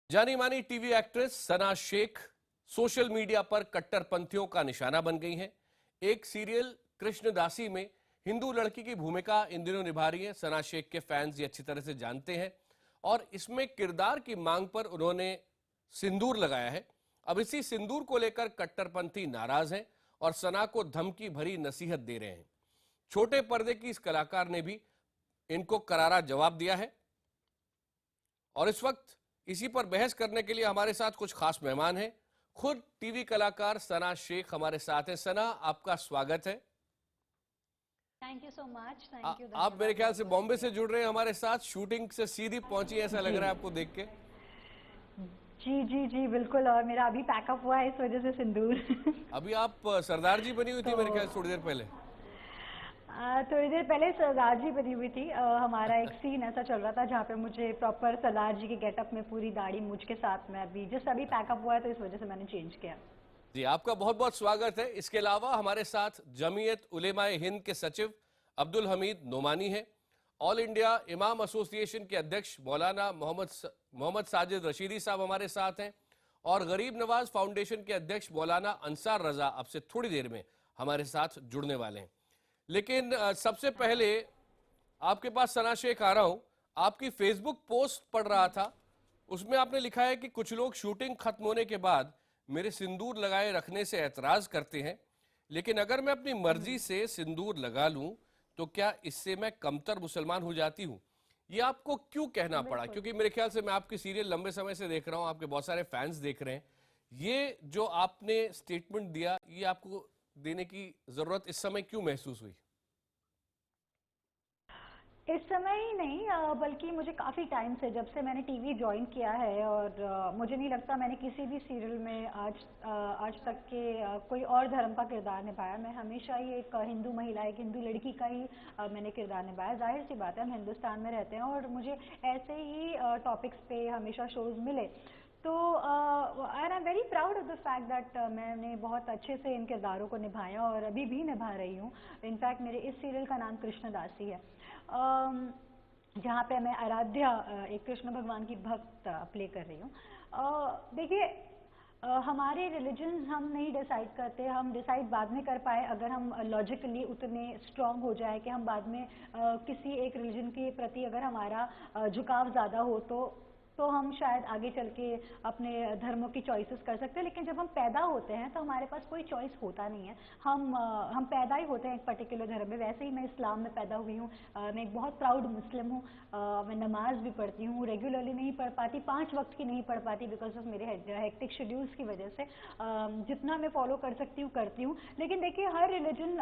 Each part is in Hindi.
जानी मानी टीवी एक्ट्रेस सना शेख सोशल मीडिया पर कट्टरपंथियों का निशाना बन गई हैं। एक सीरियल कृष्णदासी में हिंदू लड़की की भूमिका इन दिनों निभा रही हैं। सना शेख के फैंस ये अच्छी तरह से जानते हैं और इसमें किरदार की मांग पर उन्होंने सिंदूर लगाया है। अब इसी सिंदूर को लेकर कट्टरपंथी नाराज हैं और सना को धमकी भरी नसीहत दे रहे हैं। छोटे पर्दे की इस कलाकार ने भी इनको करारा जवाब दिया है और इस वक्त इसी पर बहस करने के लिए हमारे साथ कुछ खास मेहमान हैं। खुद टीवी कलाकार सना शेख हमारे साथ हैं। सना, आपका स्वागत है। Thank you so much. Thank you. आप मेरे ख्याल से बॉम्बे से जुड़ रहे हैं हमारे साथ, शूटिंग से सीधी पहुंची, ऐसा लग रहा है आपको देख के। जी जी जी बिल्कुल, और मेरा अभी पैकअप हुआ है इस वजह से सिंदूर। अभी आप सरदार जी बनी हुई थी मेरे ख्याल से थोड़ी देर पहले। थोड़ी देर पहले सरदार जी बनी हुई थी। हमारा एक सीन ऐसा चल रहा था जहाँ पे मुझे प्रॉपर सरदार जी के गेटअप में पूरी दाढ़ी मूंछ के साथ में अभी पैकअप हुआ है, तो इस वजह से मैंने चेंज किया। जी, आपका बहुत बहुत स्वागत है। इसके अलावा हमारे साथ जमीयत उलेमाए हिंद के सचिव अब्दुल हमीद नोमानी हैं, ऑल इंडिया इमाम एसोसिएशन के अध्यक्ष मौलाना मोहम्मद साजिद रशीदी साहब हमारे साथ हैं और गरीब नवाज फाउंडेशन के अध्यक्ष मौलाना अंसार रजा अब से थोड़ी देर में हमारे साथ जुड़ने वाले हैं। लेकिन सबसे पहले आपके पास सना शेख आ रहा हूं। आपकी फेसबुक पोस्ट पढ़ रहा था, उसमें आपने लिखा है कि कुछ लोग शूटिंग खत्म होने के बाद मेरे सिंदूर लगाए रखने से ऐतराज करते हैं, लेकिन अगर मैं अपनी मर्जी से सिंदूर लगा लूं तो क्या इससे मैं कमतर मुसलमान हो जाती हूं? ये आपको क्यों कहना पड़ा? क्योंकि मेरे ख्याल से मैं आपकी सीरियल लंबे समय से देख रहा हूं, आपके बहुत सारे फैंस देख रहे हैं। ये जो आपने स्टेटमेंट दिया, ये आपको देने की जरूरत इस समय क्यों महसूस हुई? इस समय ही नहीं, बल्कि मुझे काफ़ी टाइम से, जब से मैंने टीवी ज्वाइन किया है, और मुझे नहीं लगता मैंने किसी भी सीरियल में आज तक के कोई और धर्म का किरदार निभाया। मैं हमेशा ही एक हिंदू महिला, एक हिंदू लड़की का ही मैंने किरदार निभाया। जाहिर सी बात है, हम हिंदुस्तान में रहते हैं और मुझे ऐसे ही टॉपिक्स पे हमेशा शोज मिले। तो I am very proud of the fact that मैंने बहुत अच्छे से इन किरदारों को निभाया और अभी भी निभा रही हूँ। इनफैक्ट मेरे इस सीरियल का नाम कृष्णदासी है, जहाँ पे मैं आराध्या, एक कृष्ण भगवान की भक्त प्ले कर रही हूँ। देखिए, हमारे रिलीजन हम नहीं डिसाइड करते, हम डिसाइड बाद में कर पाए अगर हम लॉजिकली उतने स्ट्रांग हो जाए कि हम बाद में किसी एक रिलीजन के प्रति अगर हमारा झुकाव ज़्यादा हो तो हम शायद आगे चल के अपने धर्मों की चॉइसेस कर सकते हैं। लेकिन जब हम पैदा होते हैं तो हमारे पास कोई चॉइस होता नहीं है। हम पैदा ही होते हैं एक पर्टिकुलर धर्म में। वैसे ही मैं इस्लाम में पैदा हुई हूँ। मैं एक बहुत प्राउड मुस्लिम हूँ। मैं नमाज भी पढ़ती हूँ, रेगुलरली नहीं पढ़ पाती, 5 वक्त की नहीं पढ़ पाती बिकॉज ऑफ मेरे हेक्टिक शेड्यूल्स की वजह से। जितना मैं फॉलो कर सकती हूँ करती हूँ। लेकिन देखिए, हर रिलीजन,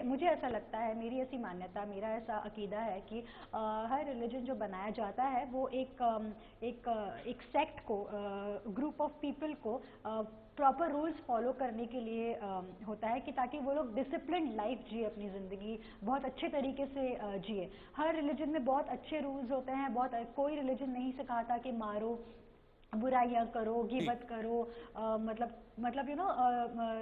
मुझे ऐसा लगता है, मेरी ऐसी मान्यता, मेरा ऐसा अकीदा है कि हर रिलीजन जो बनाया जाता है वो एक सेक्ट को, ग्रुप ऑफ पीपल को प्रॉपर रूल्स फॉलो करने के लिए होता है, कि ताकि वो लोग डिसिप्लिन लाइफ जिए, अपनी ज़िंदगी बहुत अच्छे तरीके से जिए। हर रिलीजन में बहुत अच्छे रूल्स होते हैं। कोई रिलीजन नहीं सिखाता कि मारो, बुराइयां करो, गिबत करो, मतलब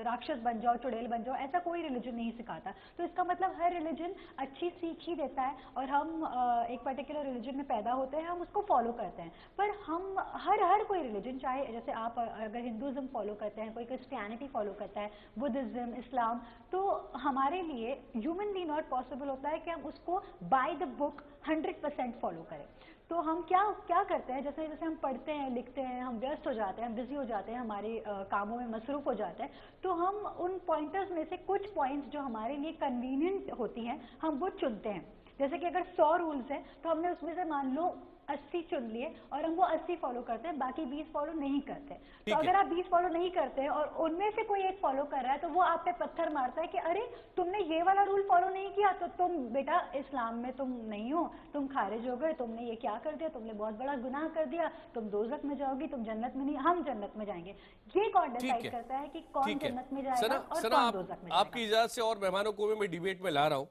राक्षस बन जाओ, चुड़ैल बन जाओ, ऐसा कोई रिलीजन नहीं सिखाता। तो इसका मतलब हर रिलीजन अच्छी सीख ही देता है और हम एक पर्टिकुलर रिलीजन में पैदा होते हैं, हम उसको फॉलो करते हैं। पर हम हर कोई रिलीजन, चाहे जैसे आप अगर हिंदुज़म फॉलो करते हैं, कोई क्रिश्चियनिटी फॉलो करता है, बुद्धिज़्म, इस्लाम, तो हमारे लिए ह्यूमनली नॉट पॉसिबल होता है कि हम उसको बाय द बुक 100% फॉलो करें। तो हम क्या करते हैं, जैसे जैसे हम पढ़ते हैं, लिखते हैं, हम व्यस्त हो जाते हैं, हम बिजी हो जाते हैं, हमारे कामों में मसरूफ हो जाते हैं, तो हम उन पॉइंटर्स में से कुछ पॉइंट्स जो हमारे लिए कन्वीनियंट होती हैं, हम वो चुनते हैं। जैसे कि अगर 100 रूल्स हैं तो हमने उसमें से मान लो 80 चुन लिए और हम वो 80 फॉलो करते हैं, बाकी 20 फॉलो नहीं करते। तो अगर आप 20 फॉलो नहीं करते हैं और उनमें से कोई एक फॉलो कर रहा है, तो वो आप पे पत्थर मारता है कि अरे तुमने ये वाला रूल फॉलो नहीं किया, तो तुम बेटा इस्लाम में तुम नहीं हो, तुम खारिज हो गए, तुमने ये क्या कर दिया, तुमने बहुत बड़ा गुनाह कर दिया, तुम दोज़ख में जाओगी, तुम जन्नत में नहीं, हम जन्नत में जाएंगे। ये कौन डिसाइड करता है कि कौन जन्नत में जाएगा और कौन दोज़ख में जाएगा? आपकी इजाजत से और मेहमानों को भी मैं डिबेट में ला रहा हूँ।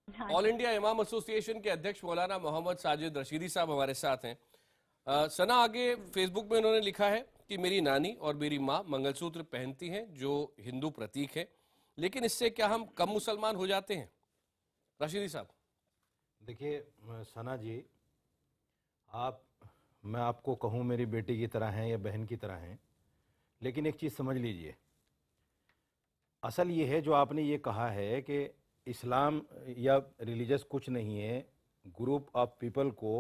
ऑल इंडिया इमाम एसोसिएशन के अध्यक्ष मौलाना मोहम्मद साजिद रशीदी साहब हमारे साथ हैं। सना, आगे फेसबुक में उन्होंने लिखा है कि मेरी नानी और मेरी माँ मंगलसूत्र पहनती हैं जो हिंदू प्रतीक है, लेकिन इससे क्या हम कम मुसलमान हो जाते हैं? रशीदी साहब। देखिए सना जी, आप मैं आपको कहूँ मेरी बेटी की तरह हैं या बहन की तरह हैं, लेकिन एक चीज़ समझ लीजिए, असल ये है जो आपने ये कहा है कि इस्लाम या रिलीजियस कुछ नहीं है, ग्रुप ऑफ पीपल को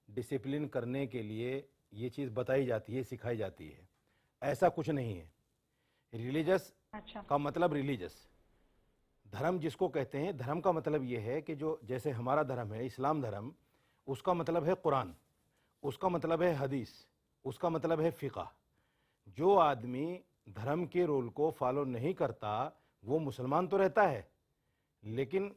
डिसिप्लिन करने के लिए ये चीज़ बताई जाती है, सिखाई जाती है। ऐसा कुछ नहीं है। रिलीजियस अच्छा। का मतलब रिलीजियस, धर्म जिसको कहते हैं, धर्म का मतलब ये है कि जो जैसे हमारा धर्म है इस्लाम धर्म, उसका मतलब है कुरान, उसका मतलब है हदीस, उसका मतलब है फ़िक़ह। जो आदमी धर्म के रूल को फॉलो नहीं करता वो मुसलमान तो रहता है, लेकिन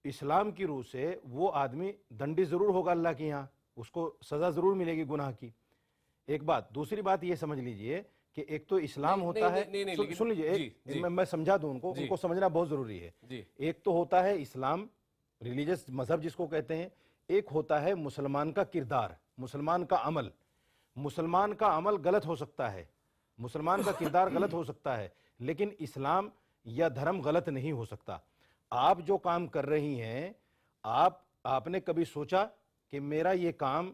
इस्लाम की रूह से वो आदमी दंडी ज़रूर होगा अल्लाह के यहाँ, उसको सज़ा ज़रूर मिलेगी गुनाह की। एक बात। दूसरी बात ये समझ लीजिए कि एक तो इस्लाम होता है, सुन लीजिए, मैं समझा दूं उनको समझना बहुत ज़रूरी है। एक तो होता है इस्लाम, रिलीजियस मज़हब जिसको कहते हैं, एक होता है मुसलमान का किरदार, मुसलमान का अमल। मुसलमान का अमल गलत हो सकता है, मुसलमान का किरदार गलत हो सकता है, लेकिन इस्लाम या धर्म गलत नहीं हो सकता। आप जो काम कर रही हैं, आपने कभी सोचा कि मेरा ये काम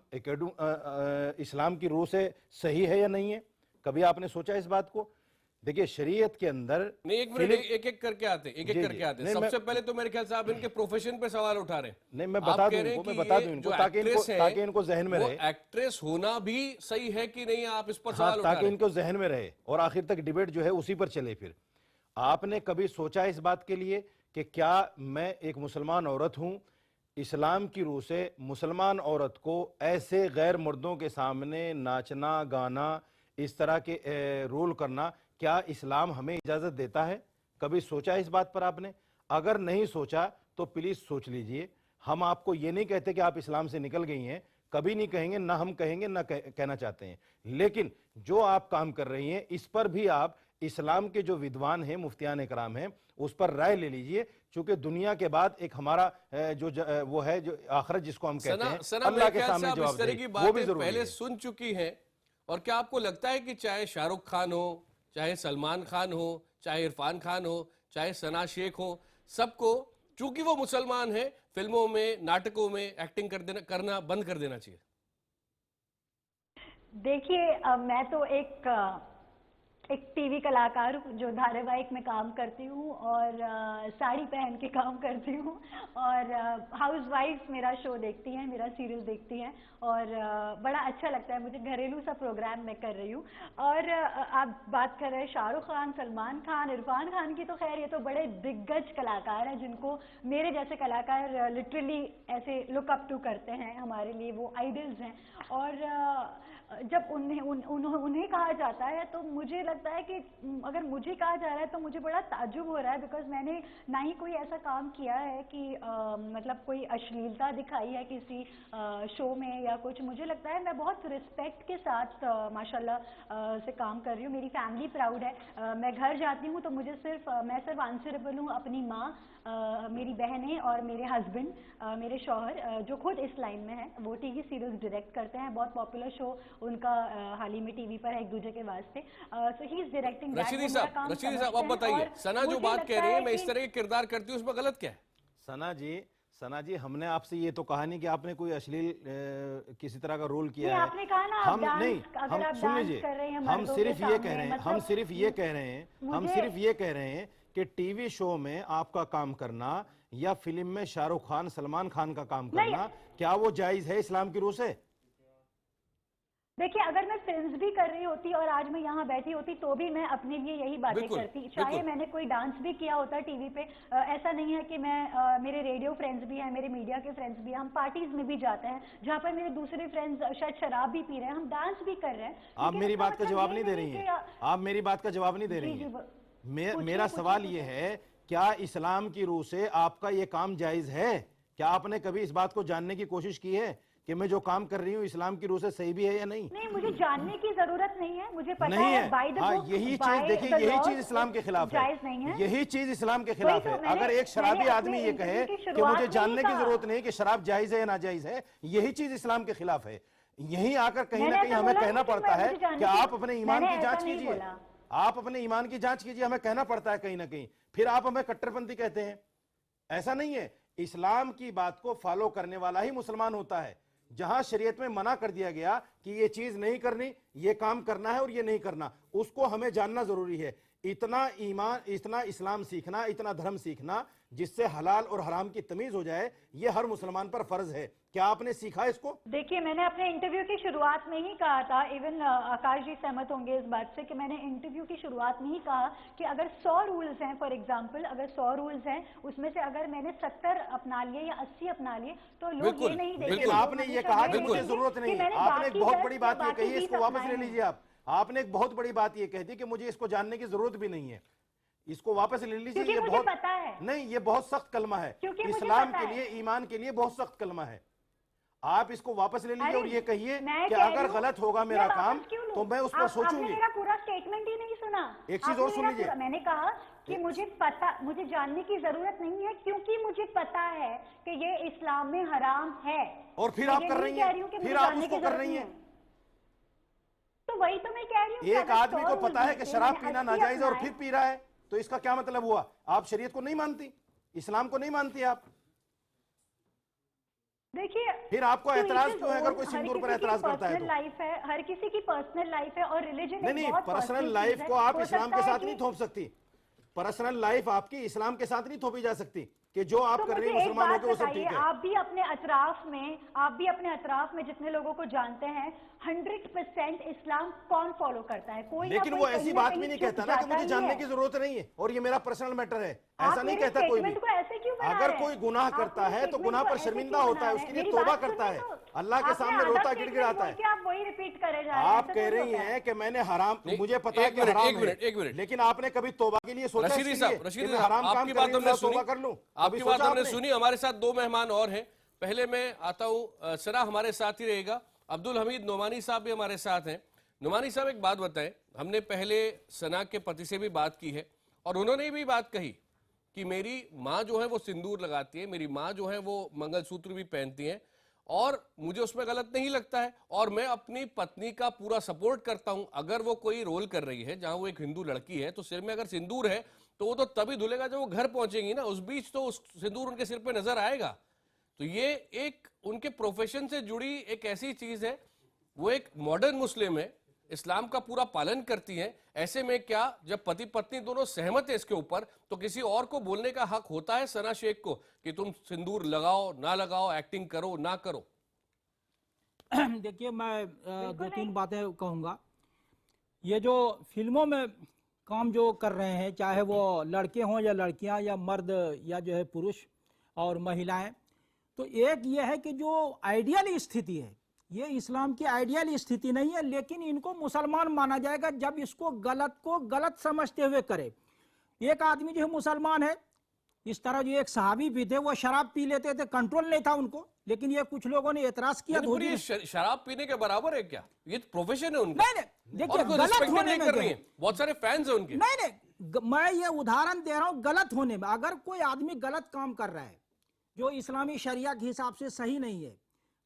इस्लाम की रूह से सही है या नहीं है? कभी आपने सोचा इस बात को? देखिए शरीयत के अंदर नहीं, एक मिनट, एक एक करके आते हैं। सबसे पहले तो मेरे ख्याल से आप इनके प्रोफेशन पे सवाल उठा रहे हैं। नहीं, मैं बता दूं इनको ताकि इनको जहन में रहे। एक्ट्रेस होना भी सही है कि नहीं, आप इस पर हाँ, सवाल उठा रहे हैं ताकि इनको जहन में रहे और आखिर तक डिबेट जो है उसी पर चले। फिर आपने कभी सोचा इस बात के लिए कि क्या मैं एक मुसलमान औरत हूं, इस्लाम की रूह से मुसलमान औरत को ऐसे गैर मर्दों के सामने नाचना गाना, इस तरह के रोल करना, क्या इस्लाम हमें इजाज़त देता है? कभी सोचा इस बात पर आपने? अगर नहीं सोचा तो प्लीज़ सोच लीजिए। हम आपको ये नहीं कहते कि आप इस्लाम से निकल गई हैं, कभी नहीं कहेंगे, ना हम कहेंगे, ना कहना चाहते हैं, लेकिन जो आप काम कर रही हैं इस पर भी आप इस्लाम के जो विद्वान हैं, मुफ्तियान इकराम हैं, उस पर राय ले लीजिए। चूंकि दुनिया के बाद एक हमारा वो है जो आखिरत जिसको हम कहते हैं, अल्लाह के सामने जवाबदेही, वो भी जरूरी है। पहले सुन चुकी हैं। और क्या आपको लगता है कि चाहे शाहरुख खान हो, चाहे सलमान खान हो, चाहे इरफान खान हो, चाहे सना शेख हो, सबको चूंकि वो मुसलमान है फिल्मों में, नाटकों में एक्टिंग करना बंद कर देना चाहिए? देखिए मैं तो एक टीवी कलाकार हूँ जो धारावाहिक में काम करती हूँ और साड़ी पहन के काम करती हूँ और हाउस वाइफ मेरा शो देखती हैं, मेरा सीरियल देखती हैं और बड़ा अच्छा लगता है मुझे। घरेलू सा प्रोग्राम मैं कर रही हूँ। और आप बात कर रहे हैं शाहरुख खान, सलमान खान, इरफान खान की, तो खैर ये तो बड़े दिग्गज कलाकार हैं जिनको मेरे जैसे कलाकार लिटरली ऐसे लुक अप टू करते हैं, हमारे लिए वो आइडल्स हैं। और जब उन्हें कहा जाता है तो मुझे लगता है कि अगर मुझे कहा जा रहा है तो मुझे बड़ा ताज्जुब हो रहा है, बिकॉज मैंने ना ही कोई ऐसा काम किया है कि मतलब कोई अश्लीलता दिखाई है किसी शो में या कुछ। मुझे लगता है मैं बहुत रिस्पेक्ट के साथ माशाल्लाह से काम कर रही हूँ। मेरी फैमिली प्राउड है। मैं घर जाती हूँ तो मैं सिर्फ आंसरेबल हूँ अपनी माँ, मेरी बहनें और मेरे हस्बैंड, मेरे शौहर जो खुद इस लाइन में है, वो टीवी सीरियल्स डायरेक्ट करते हैं। बहुत पॉपुलर शो उनका हाल ही में टीवी पर है, एक दूसरे के वास्ते। सो ही इज डायरेक्टिंग। रशीदी साहब आप बताइए, सना जो बात कह रही है मैं इस तरह के किरदार करती हूँ, उसमें गलत क्या है? सना जी हमने आपसे ये तो कहा नहीं कि आपने कोई अश्लील किसी तरह का रोल किया है। आपने कहा ना, हम नहीं, हम सुन लीजिए, हम सिर्फ ये कह रहे हैं, हम सिर्फ ये कह रहे हैं कि टीवी शो में आपका काम करना या फिल्म में शाहरुख खान, सलमान खान का काम करना, क्या वो जायज है इस्लाम की रूह से? देखिए अगर मैं फिल्म्स भी कर रही होती और आज मैं यहाँ बैठी होती तो भी मैं अपने लिए यही बातें करती, चाहे मैंने कोई डांस भी किया होता टीवी पे। ऐसा नहीं है कि मैं मेरे रेडियो फ्रेंड्स भी हैं, मेरे मीडिया के फ्रेंड्स भी हैं, हम पार्टीज में भी जाते हैं जहाँ पर मेरे दूसरे फ्रेंड्स शायद शराब भी पी रहे हैं, हम डांस भी कर रहे हैं। आप मेरी बात का जवाब नहीं दे रही हैं, आप मेरी बात का जवाब नहीं दे रही हैं। मेरा सवाल ये है, क्या इस्लाम की रूह से आपका ये काम जायज है? क्या आपने कभी इस बात को जानने की कोशिश की है कि मैं जो काम कर रही हूँ इस्लाम की रूह से सही भी है या नहीं? नहीं, मुझे जानने की जरूरत नहीं है, मुझे पता नहीं है। हाँ, यही चीज देखिए, यही चीज इस्लाम के खिलाफ है, यही चीज इस्लाम के खिलाफ है। अगर एक शराबी आदमी ये कहे कि मुझे जानने की जरूरत नहीं कि शराब जायज है या नाजायज है, यही चीज इस्लाम के खिलाफ है। यही आकर कहीं ना कहीं हमें कहना पड़ता है कि आप अपने ईमान की जांच कीजिए, आप अपने ईमान की जांच कीजिए, हमें कहना पड़ता है कहीं ना कहीं। फिर आप हमें कट्टरपंथी कहते हैं। ऐसा नहीं है, इस्लाम की बात को फॉलो करने वाला ही मुसलमान होता है। जहां शरीयत में मना कर दिया गया कि ये चीज नहीं करनी, ये काम करना है और ये नहीं करना, उसको हमें जानना जरूरी है। इतना ईमान, इतना इस्लाम सीखना, इतना धर्म सीखना जिससे हलाल और हराम की तमीज हो जाए, ये हर मुसलमान पर फर्ज है। क्या आपने सीखा इसको? देखिए, मैंने अपने इंटरव्यू की शुरुआत में ही कहा था, इवन आकाश जी सहमत होंगे इस बात से, कि मैंने इंटरव्यू की शुरुआत में ही कहा कि अगर 100 रूल्स हैं, फॉर एग्जांपल अगर 100 रूल्स हैं, उसमें से अगर मैंने 70 अपना लिए या 80 अपना लिए, तो लोग ये नहीं देखेंगे। लेकिन आपने ये कहा कि मुझे जरूरत नहीं है। आपने एक बहुत बड़ी बात ये कही, इसको वापस ले लीजिए आप। आपने एक बहुत बड़ी बात ये कह दी कि मुझे इसको जानने की जरूरत भी नहीं है। इसको वापस ले लीजिए। ये बहुत पता है, नहीं, ये बहुत सख्त कलमा है, इस्लाम के लिए, ईमान के लिए बहुत सख्त कलमा है। आप इसको वापस ले लीजिए और ये कहिए कि अगर गलत होगा मेरा काम तो मैं उस पर सोचूंगी। मेरा पूरा स्टेटमेंट ही नहीं सुना। एक चीज और सुन लीजिए, मैंने कहा कि मुझे जानने की जरूरत नहीं है, क्योंकि मुझे पता है कि ये इस्लाम में हराम है। और फिर आप कर रही हैं, फिर आप उसको कर रही हैं। तो वही तो मैं कह रही हूँ। एक आदमी को पता है कि शराब पीना नाजायज है और फिर पी रहा है, तो इसका क्या मतलब हुआ? आप शरीयत को नहीं मानती, इस्लाम को नहीं मानती आप। देखिए, फिर आपको एतराज क्यों है अगर कोई सिंदूर पर एतराज करता है तो? लाइफ है, हर किसी की पर्सनल लाइफ है, और रिलीजन नहीं, पर्सनल लाइफ को आप इस्लाम के साथ नहीं थोप सकती। पर्सनल लाइफ आपकी इस्लाम के साथ नहीं थोपी जा सकती कि जो आप कर रही है मुसलमान होकर वो सब ठीक है। आप भी अपने अतराफ में जितने लोगों को जानते हैं, 100% इस्लाम कौन फॉलो करता है? कोई। लेकिन वो ऐसी बात भी नहीं कहता ना कि मुझे जानने की जरूरत नहीं है और ये मेरा पर्सनल मैटर है, ऐसा नहीं कहता कोई भी। अगर कोई गुनाह करता है तो गुनाह पर शर्मिंदा होता है, उसके लिए तौबा करता है, अल्लाह के सामने रोता गिड़गिड़ाता है। आप वही रिपीट करे जा रहे हैं। आप कह रही हैं कि मैंने हराम, मुझे पता है कि हराम है, लेकिन आपने कभी तौबा के लिए सोचा? रशीदी साहब, आपकी बात हमने सुनी, कर लूं। आपकी बात हमने सुनी। हमारे साथ दो मेहमान और हैं। पहले मैं आता हूं, सना हमारे साथ ही रहेगा, अब्दुल हमीद नोमानी साहब भी हमारे साथ हैं। नोमानी साहब, एक बात बताएं, हमने पहले सना के पति से भी बात की है और उन्होंने भी बात कही कि मेरी माँ जो है वो सिंदूर लगाती है, मेरी माँ जो है वो मंगलसूत्र भी पहनती है और मुझे उसमें गलत नहीं लगता है और मैं अपनी पत्नी का पूरा सपोर्ट करता हूं। अगर वो कोई रोल कर रही है जहां वो एक हिंदू लड़की है तो सिर में अगर सिंदूर है तो वो तो तभी धुलेगा जब वो घर पहुंचेंगी ना, उस बीच तो उस सिंदूर उनके सिर पे नजर आएगा। तो ये एक उनके प्रोफेशन से जुड़ी एक ऐसी चीज है, वो एक मॉडर्न मुस्लिम है, इस्लाम का पूरा पालन करती हैं। ऐसे में क्या जब पति पत्नी दोनों सहमत है इसके ऊपर, तो किसी और को बोलने का हक होता है सना शेख को कि तुम सिंदूर लगाओ ना लगाओ, एक्टिंग करो ना करो? देखिए, मैं 2-3 बातें कहूंगा। ये जो फिल्मों में काम जो कर रहे हैं, चाहे वो लड़के हों या लड़कियां या मर्द या जो है पुरुष और महिलाएं, तो एक ये है कि जो आइडियल स्थिति है, ये इस्लाम की आइडियल स्थिति नहीं है, लेकिन इनको मुसलमान माना जाएगा जब इसको गलत समझते हुए करे। एक आदमी जो है मुसलमान है, इस तरह जो एक सहाबी भी थे वो शराब पी लेते थे, कंट्रोल नहीं था उनको, लेकिन ये कुछ लोगों ने एतराज किया। ये शराब पीने के बराबर है क्या? ये प्रोफेशन है उनका। नहीं, देखिए, गलत होने में बहुत सारे फैंस हैं उनके। नहीं, मैं ये उदाहरण दे रहा हूं गलत होने में। अगर कोई आदमी गलत काम कर रहा है जो इस्लामी शरिया के हिसाब से सही नहीं है,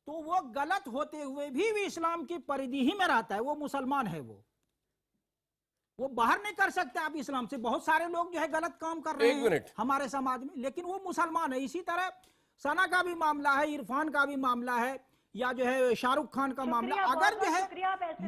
तो वो गलत होते हुए भी इस्लाम की परिधि ही में रहता है, वो मुसलमान है, वो बाहर नहीं कर सकते आप इस्लाम से। बहुत सारे लोग जो है गलत काम कर रहे हैं हमारे समाज में, लेकिन वो मुसलमान है। इसी तरह सना का भी मामला है, इरफान का भी मामला है, या जो है शाहरुख खान का मामला। अगर जो है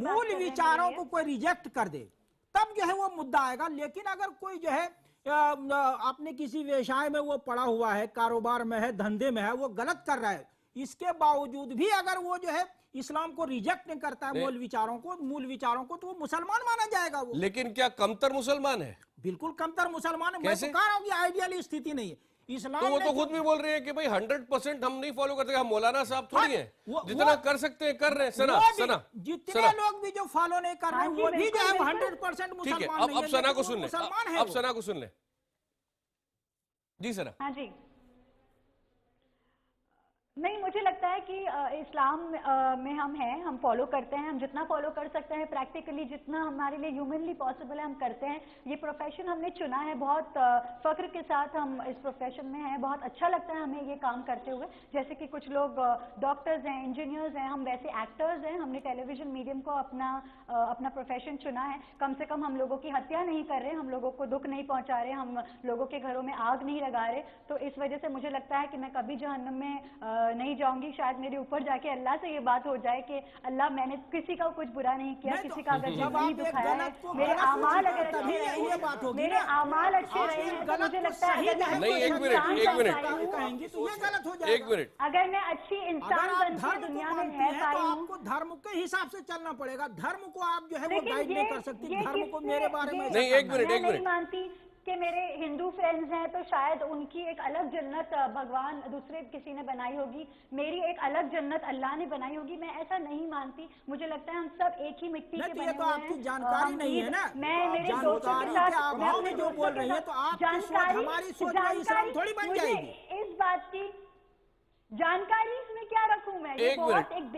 मूल विचारों को कोई रिजेक्ट कर दे तब जो है वो मुद्दा आएगा। लेकिन अगर कोई जो है अपने किसी व्यवसाय में वो पड़ा हुआ है, कारोबार में है, धंधे में है, वो गलत कर रहा है, इसके बावजूद भी अगर वो जो है इस्लाम को रिजेक्ट नहीं करता है, मूल विचारों को, तो वो मुसलमान माना जाएगा। वो लेकिन क्या कमतर मुसलमान है? बिल्कुल कमतर मुसलमान है। मैं तो कह रहा हूं कि आइडियल स्थिति नहीं है इस्लाम। तो वो तो खुद भी बोल रहे हैं कि भाई 100% हम नहीं फॉलो करते। हम मौलाना साहब थोड़ी हैं, जितना कर सकते हैं कर रहे हैं। सना जितने लोग भी जो फॉलो नहीं कर रहे हैं वो भी जो है 100% मुसलमान नहीं है। अब सना को सुन ले, अब सना को सुन ले। जी सना। हाँ जी, नहीं, मुझे लगता है कि इस्लाम में हम हैं, हम फॉलो करते हैं, हम जितना फॉलो कर सकते हैं प्रैक्टिकली, जितना हमारे लिए ह्यूमनली पॉसिबल है हम करते हैं। ये प्रोफेशन हमने चुना है, बहुत फख्र के साथ हम इस प्रोफेशन में हैं, बहुत अच्छा लगता है हमें ये काम करते हुए। जैसे कि कुछ लोग डॉक्टर्स हैं, इंजीनियर्स हैं, हम वैसे एक्टर्स हैं। हमने टेलीविजन मीडियम को अपना प्रोफेशन चुना है। कम से कम हम लोगों की हत्या नहीं कर रहे, हम लोगों को दुख नहीं पहुंचा रहे, हम लोगों के घरों में आग नहीं लगा रहे। तो इस वजह से मुझे लगता है कि मैं कभी जहन्नम में नहीं जाऊंगी। शायद मेरे ऊपर जाके अल्लाह से ये बात हो जाए कि अल्लाह मैंने किसी का कुछ बुरा नहीं किया, किसी का अगर दिल नहीं दुखाया है, मेरे आमाल अगर अच्छे रहे, मेरे आमाल अच्छे रहे हैं तो मुझे लगता है नहीं, एक मिनट कहेंगी तो ये गलत हो जाएगा। एक मिनट, अगर मैं अच्छी इंसान अगर आप बन के धर्म को दुनिया में मानती रह हैं पाई तो हूँ, आपको धर्म के हिसाब से चलना पड़ेगा। धर्म को आप जो है वो लेकिन गाइड नहीं कर सकती। ये धर्म को किसने- मेरे बारे में ये- नहीं, एक मिनट, मैं एक नहीं मिनट। मानती कि मेरे हिंदू फ्रेंड्स हैं तो शायद उनकी एक अलग जन्नत भगवान दूसरे किसी ने बनाई होगी, मेरी एक अलग जन्नत अल्लाह ने बनाई होगी। मैं ऐसा नहीं मानती। मुझे लगता है हम सब एक ही मिट्टी के नहीं तो बने ये तो हुए आपकी हैं। जानकारी हम नहीं है ईद- ना। मैं मेरे दोस्तों जानकारी के के साथ अभाव में जो बोल रही है तो आपकी सोच हमारी सोच में इस्लाम थोड़ी बन मुझे जाएगी। इस बात की जानकारी इसमें क्या रखूं मैं? ये एक बहुत एक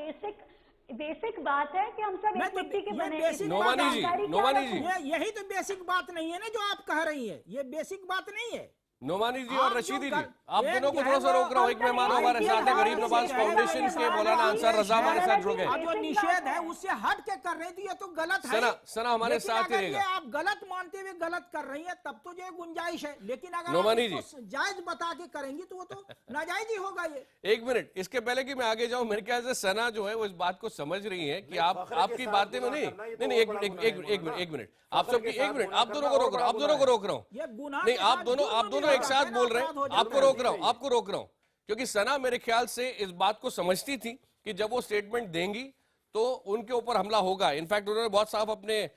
बेसिक बात है कि हम सब मैं एक तो मिट्टी के ये बने हैं। बेसिक इसमें नोमानी जी, जानकारी क्या नोमानी जी। रखूं? यही तो बेसिक बात नहीं है ना जो आप कह रही है। ये बेसिक बात नहीं है। नोमानी जी आप और जो रशीदी जी, कर- आप एक दोनों को जो थोड़ा है सा वो रोक रहा हूँ। एक मेहमान हमारे साथ है, गरीब नवाज फाउंडेशन के मौलाना अंसार रजा हमारे साथ जुड़ गए। और जो निषेध है उससे हट के कर रही थी ये तो गलत है। सना हमारे लेकिन साथ ही अगर ये रहेगा। आप गलत मानते हुए गलत कर रही है तब तो ये गुंजाइश है। लेकिन अगर नोमानी आप इसको जायज बता के करेंगी तो वो तो नाजायज ही होगा ये। एक मिनट, इसके पहले कि मैं आगे जाऊं, मेरे ख्याल से सना जो है वो इस बात को समझ रही है कि आप आपकी बातें में नहीं नहीं एक मिनट आप सबकी एक मिनट, आप दोनों को रोक रहा हूं, आप दोनों को रोक रहा हूं। ये गुनाह नहीं, के आप साथ दोनों जो एक साथ है ना बोल रहे अपराध हो हैं। जाता आपको है। रोक रहा हूं क्योंकि सना मेरे ख्याल से इस बात को समझती थी कि जब वो स्टेटमेंट देंगी तो उनके ऊपर हमला होगा। इनफैक्ट उन्होंने बहुत साफ अपने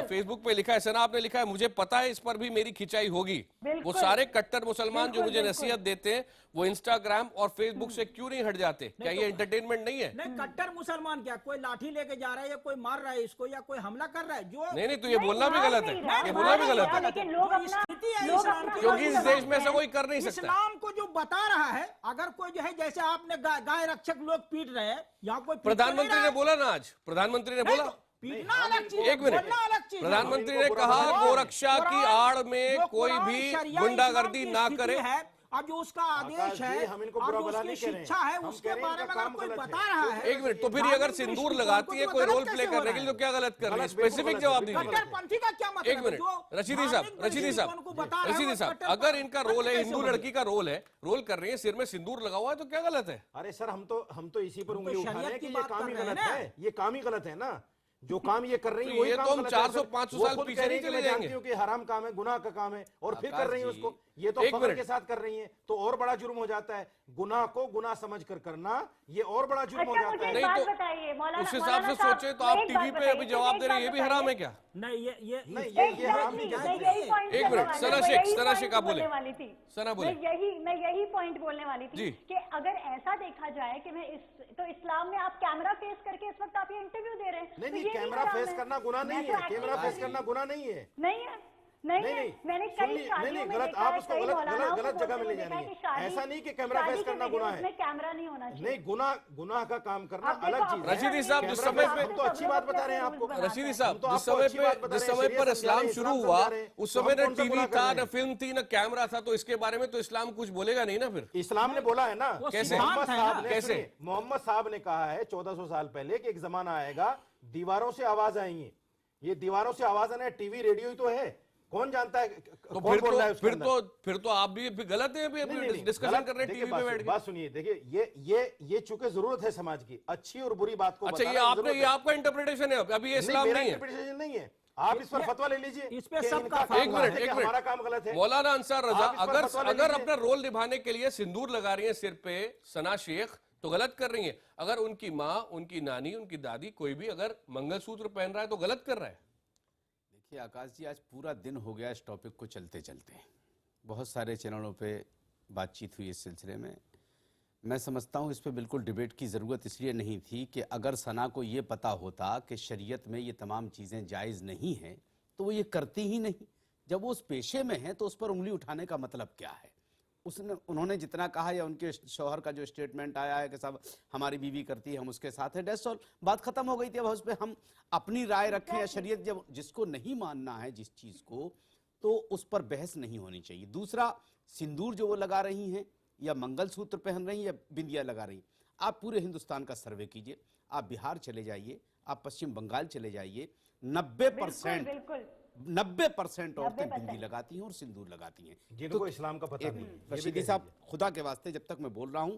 फेसबुक पे लिखा है, सना आपने लिखा है, मुझे पता है इस पर भी मेरी खिंचाई होगी। वो सारे कट्टर मुसलमान जो मुझे नसीहत देते हैं वो इंस्टाग्राम और फेसबुक से क्यों नहीं हट जाते? क्या ये एंटरटेनमेंट नहीं है? नहीं, कट्टर मुसलमान क्या कोई लाठी लेके जा रहा है या कोई मार रहा है इसको या कोई हमला कर रहा है जो नहीं तो ये बोलना भी गलत है, ये बोलना भी गलत है लेकिन लोग जो अपना स्थिति है लोग इस्लाम अपना की, क्योंकि इस देश में ऐसा कोई कर नहीं सकता। इस्लाम को जो बता रहा है, अगर कोई जो है जैसे आपने गाय रक्षक लोग पीट रहे हैं, यहाँ कोई पीट तो नहीं प्रधानमंत्री रहा ने है। बोला ना, आज प्रधानमंत्री ने नहीं बोला, तो पीटना अलग चीज है, एक मिनट, बोलना अलग चीज है। प्रधानमंत्री ने कहा गोरक्षा की आड़ में जो कोई कुरान, भी शरिया, गुंडागर्दी इस्लाम की ना स्थिति करे। है, और जो उसका आदेश है हम इनको और बुरा जो भला उसकी नहीं कह रहे हैं। शिक्षा है हम उसके कह रहे हैं बारे में इनका अगर काम कोई गलत बता है। रहा है। एक मिनट, तो फिर अगर सिंदूर लगाती है कोई रोल प्ले करने के लिए तो क्या गलत कर रही है? स्पेसिफिक जवाब दीजिए। कट्टरपंथी का क्या मतलब एक मिनट, रशीदी साहब, अगर इनका रोल है, हिंदू लड़की का रोल है, रोल कर रही है, सिर में सिंदूर लगा हुआ है तो क्या गलत है? अरे सर, हम तो इसी पर उंगली उठा रहे हैं कि शरीयत ये की काम ही बात कर गलत रहे हैं है। ये काम ही गलत है ना, जो काम ये कर रही है तो वही ये काम तो हम गलत है। 400-500 वो साल खुद पीछे कह रही नहीं है कि चले मैं जाएंगे। जानती हूँ कि हराम काम है, गुनाह का काम है, और फिर कर आकाश रही है जी, उसको। ये तो एक फख्र मिनट। के साथ कर रही है तो और बड़ा जुर्म हो जाता है। गुनाह को गुनाह समझ कर करना ये और बड़ा जुर्म हो अच्छा, जाता मुझे है। एक नहीं बात तो बताइए मौलाना, उस हिसाब मौलाना से साहब, सोचे तो आप एक टीवी बात पे अभी बताइए, जवाब एक दे रहे हैं, ये बात भी हराम है बताइए। क्या? नहीं नहीं, ये हराम नहीं नहीं जायज मैं यही है। point एक करने मिनट, वाली सना थी, शेख, मैं यही सना point शेख, आप बोले। बोलने वाली थी। सना बोले। मैं यही पॉइंट बोलने वाली जी। थी कि अगर ऐसा देखा जाए कि मैं तो इस्लाम में आप कैमरा फेस करके इस वक्त आप ये इंटरव्यू दे रहे हैं, नहीं तो नहीं, ये भी कैमरा हराम फेस है। करना गुनाह मैं नहीं तो है। कैमरा एक्टिंग फेस करना गुनाह नहीं है। नहीं है, नहीं नहीं है। नहीं, मैंने सुन कई ली- नहीं शादियों नहीं, में गलत, देखा आप है, उसको कई गलत मौलानाओं को गलत जगह में बोलते ले हुए जा देखा रही है है। कि शादी- ऐसा नहीं कि कैमरा शादी फेस के करना वीडियोस गुनाह है। में कैमरा नहीं होना चाहिए। नहीं, गुनाह का काम करना अब अलग देखो, चीज अब है। रशीदी साहब, जिस समय पे- हम तो अच्छी बात बता रहे हैं आपको। रशीदी साहब, तो जिस आपको समय अच्छी बात बता पे जिस रहे हैं, समय पर शरीयत समझा इस्लाम रहे हैं, शुरू इस्लाम हुआ समझा रहे हैं, उस तो समय हम न कौन सा टीवी गुनाह कर था, रहे न हैं? फिल्म थी, न कैमरा था, तो इसके बारे में तो इस्लाम कुछ बोलेगा नहीं ना फिर। इस्लाम ने बोला है ना, वो कैसे? सिद्धांत मोहम्मद है साहब ना। ने कैसे? सुनिए, मोहम्मद साहब ने कहा है 1400 साल पहले कि एक जमाना आएगा दीवारों से आवाज आएंगी। ये दीवारों से आवाज आना, टीवी रेडियो ही तो है। कौन जानता है तो कौन बोल रहा है उसके अंदर? फिर तो आप भी गलत है, नहीं, डिस्कशन गलत- कर रहे हैं देखिए, टीवी पे बैठ के। बात सुनिए, देखिए ये चूंकि जरूरत है समाज की, अच्छी और बुरी बात को अच्छा, बताना ये जरूरत है। आपका इंटरप्रिटेशन है, अभी ये इस्लाम मेरा नहीं है। इंटरप्रिटेशन नहीं है। आप इस पर फतवा ले लीजिए इस पे कि सबका इनका फतवा काम एक गलत मिनट, है कि एक मिनट। हमारा काम गलत है। मौलाना अंसार रजा, आप इस पर फतवा ले अगर लीजिए। अपना रोल निभाने के लिए सिंदूर लगा रही है सिर पे सना शेख तो गलत कर रही है। अगर उनकी माँ, उनकी नानी, उनकी दादी, कोई भी अगर मंगलसूत्र पहन रहा है तो गलत कर रहा है। देखिए आकाश जी, आज पूरा दिन हो गया इस टॉपिक को चलते चलते, बहुत सारे चैनलों पे बातचीत हुई इस सिलसिले में। मैं समझता हूँ इस पे बिल्कुल डिबेट की ज़रूरत इसलिए नहीं थी कि अगर सना को ये पता होता कि शरीयत में ये तमाम चीज़ें जायज़ नहीं हैं तो वो ये करती ही नहीं। जब वो उस पेशे में है तो उस पर उंगली उठाने का मतलब क्या है? उन्होंने जितना कहा या उनके शौहर का जो स्टेटमेंट आया है कि साहब हमारी बीवी करती है, हम उसके साथ है, डेट्स ऑल, बात खत्म हो गई थी। अब उस पर हम अपनी राय रखें या शरीयत, जब जिसको नहीं मानना है जिस चीज़ को, तो उस पर बहस नहीं होनी चाहिए। दूसरा, सिंदूर जो वो लगा रही हैं या मंगलसूत्र पहन रही हैं या बिंदिया लगा रही हैं, आप पूरे हिंदुस्तान का सर्वे कीजिए। आप बिहार चले जाइए, आप पश्चिम बंगाल चले जाइए, 90% बिल्कुल 90% औरतें 90% बिंदी लगाती हैं और सिंदूर लगाती हैं। जिनको इस्लाम का पता नहीं। ये भी रशीदी कह साहब, दीजिए। खुदा के वास्ते जब तक मैं बोल रहा हूं,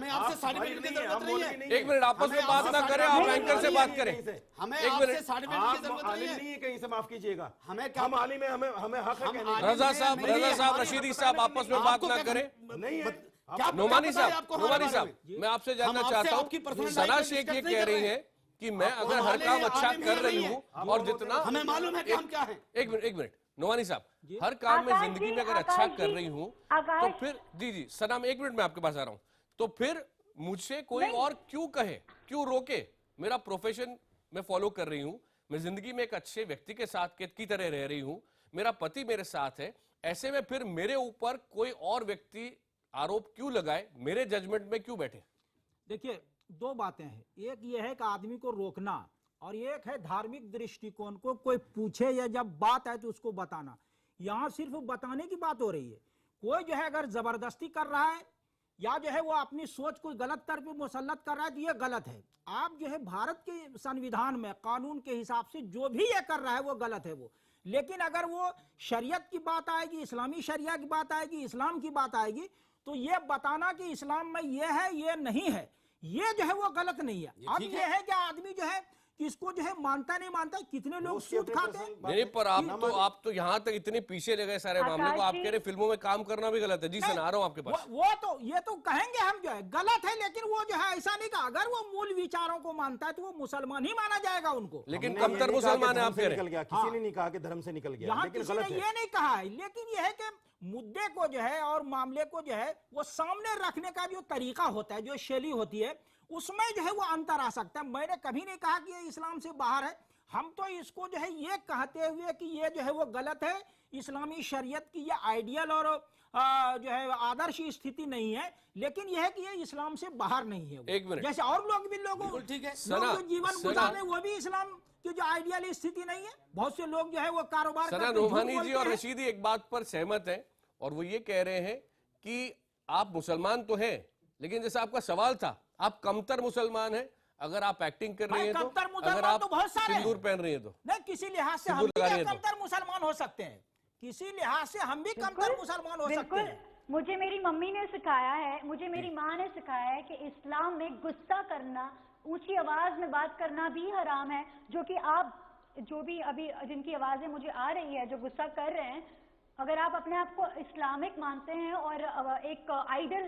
हमें आपसे सर्टिफिकेट की जरूरत नहीं है। एक मिनट, आपस में बात ना करें, आप एंकर से बात करें। हमें एक आपसे मिनट, सर्टिफिकेट की जरूरत आलिम नहीं नहीं है। है, कहीं से माफ कीजिएगा। हमें क्या हम आलिम है, हमें हक है हम कहने का। आलिम रजा साहब, नहीं, रजा साहब, हमारी रशीदी बात साहब, करने आपस में नहीं। बात आपको ना क्या- करें। नहीं है। क्या नोमानी पता है साहब, आपको नोमानी हमारे साहब, बारे में? मैं आपसे जानना हम आपसे चाहता आपकी हूँ, personal सना life शेख पे ये discuss कह नहीं रही कर हैं कि मैं आपको अगर हर हमारे काम अच्छा आलिम कर नहीं रही है। हूँ और जितना हमें मालूम है कि हम क्या हैं। एक मिनट, नोमानी साहब, हर काम में आकाश जिंदगी जी, में अगर अच्छा आकाश कर जी, रही हूं तो आकाश। फिर जी सलाम, एक मिनट में आपके पास आ रहा हूं, तो फिर मुझसे कोई और क्यों कहे, क्यों रोके? मेरा प्रोफेशन मैं फॉलो कर रही हूं, मैं जिंदगी में एक अच्छे व्यक्ति के साथ की तरह रह रही हूं, मेरा पति मेरे साथ है, ऐसे में फिर मेरे ऊपर कोई और व्यक्ति आरोप क्यों लगाए, मेरे जजमेंट में क्यों बैठे? देखिए, दो बातें हैं। एक ये है कि आदमी को रोकना, और एक है धार्मिक दृष्टिकोण को कोई पूछे या जब बात आए तो उसको बताना। यहां सिर्फ बताने की बात हो रही है। कोई जो है अगर जबरदस्ती कर रहा है या जो है वो अपनी सोच को गलत तरफ मुसल्लत कर रहा है तो ये गलत है। आप जो है भारत के संविधान में कानून के हिसाब से जो भी ये कर रहा है वो गलत है वो। लेकिन अगर वो शरीयत की बात आएगी, इस्लामी शरिया की बात आएगी, इस्लाम की बात आएगी, तो ये बताना कि इस्लाम में ये है ये नहीं है, ये जो है वो गलत नहीं है। अब ये है कि आदमी जो है किसको जो है मानता नहीं मानता, कितने लोग सूद खाते हैं। नहीं, पर आप तो यहाँ तक इतने पीछे ले गए सारे मामले को, आप कह रहे फिल्मों में काम करना भी गलत है। जी सुना रहा हूँ आपके पास। वो तो ये तो कहेंगे हम जो है गलत है, लेकिन वो जो है ऐसा नहीं कहा। अगर वो मूल विचारों को मानता है तो वो मुसलमान ही माना जाएगा उनको। लेकिन कमतर मुसलमान है आप कह रहे हैं। किसी ने नहीं कहा कि धर्म से निकल गया, यहाँ लेकिन किसी गलत ने है। ये नहीं कहा है, लेकिन ये है कि मुद्दे को जो है और मामले को जो है वो सामने रखने का जो तरीका होता है, जो शैली होती है, उसमें जो है वो अंतर आ सकता है। मैंने कभी नहीं कहा कि ये इस्लाम से बाहर है। हम तो इसको जो है ये कहते हुए कि ये जो है वो गलत है, इस्लामी शरीयत की ये आइडियल और जो है आदर्श स्थिति नहीं है, लेकिन यह है कि ये इस्लाम से बाहर नहीं है वो। एक मिनट। जैसे और लोग भी लोग ठीक है। जो जीवन गुजार रहे वो भी इस्लाम की जो आइडियल स्थिति नहीं है। बहुत से लोग जो है वो कारोबार सना करते हैं, झूठ नोमानी जी बोलते और हैं। रशीदी एक बात पर सहमत हैं, और वो ये कह रहे हैं कि आप मुसलमान तो हैं, लेकिन जैसा आपका सवाल था, आप कमतर मुसलमान हैं अगर आप एक्टिंग कर रही हैं, तो कमतर अगर मुसलमान आप तो बहुत सारे सिंदूर हैं। पहन रही हैं तो नहीं, किसी लिहाज से हम सिंदूर भी लगा रही है तो। कमतर मुसलमान हो सकते हैं, किसी लिहाज से हम भी कमतर मुसलमान हो सकते बिल्कुल। हैं। मुझे मेरी मम्मी ने सिखाया है, मुझे मेरी माँ ने सिखाया है कि इस्लाम में गुस्सा करना, ऊंची आवाज में बात करना भी हराम है। जो कि आप जो भी अभी जिनकी आवाजें मुझे आ रही है, जो गुस्सा कर रहे हैं, अगर आप अपने आप को इस्लामिक मानते हैं और एक आइडल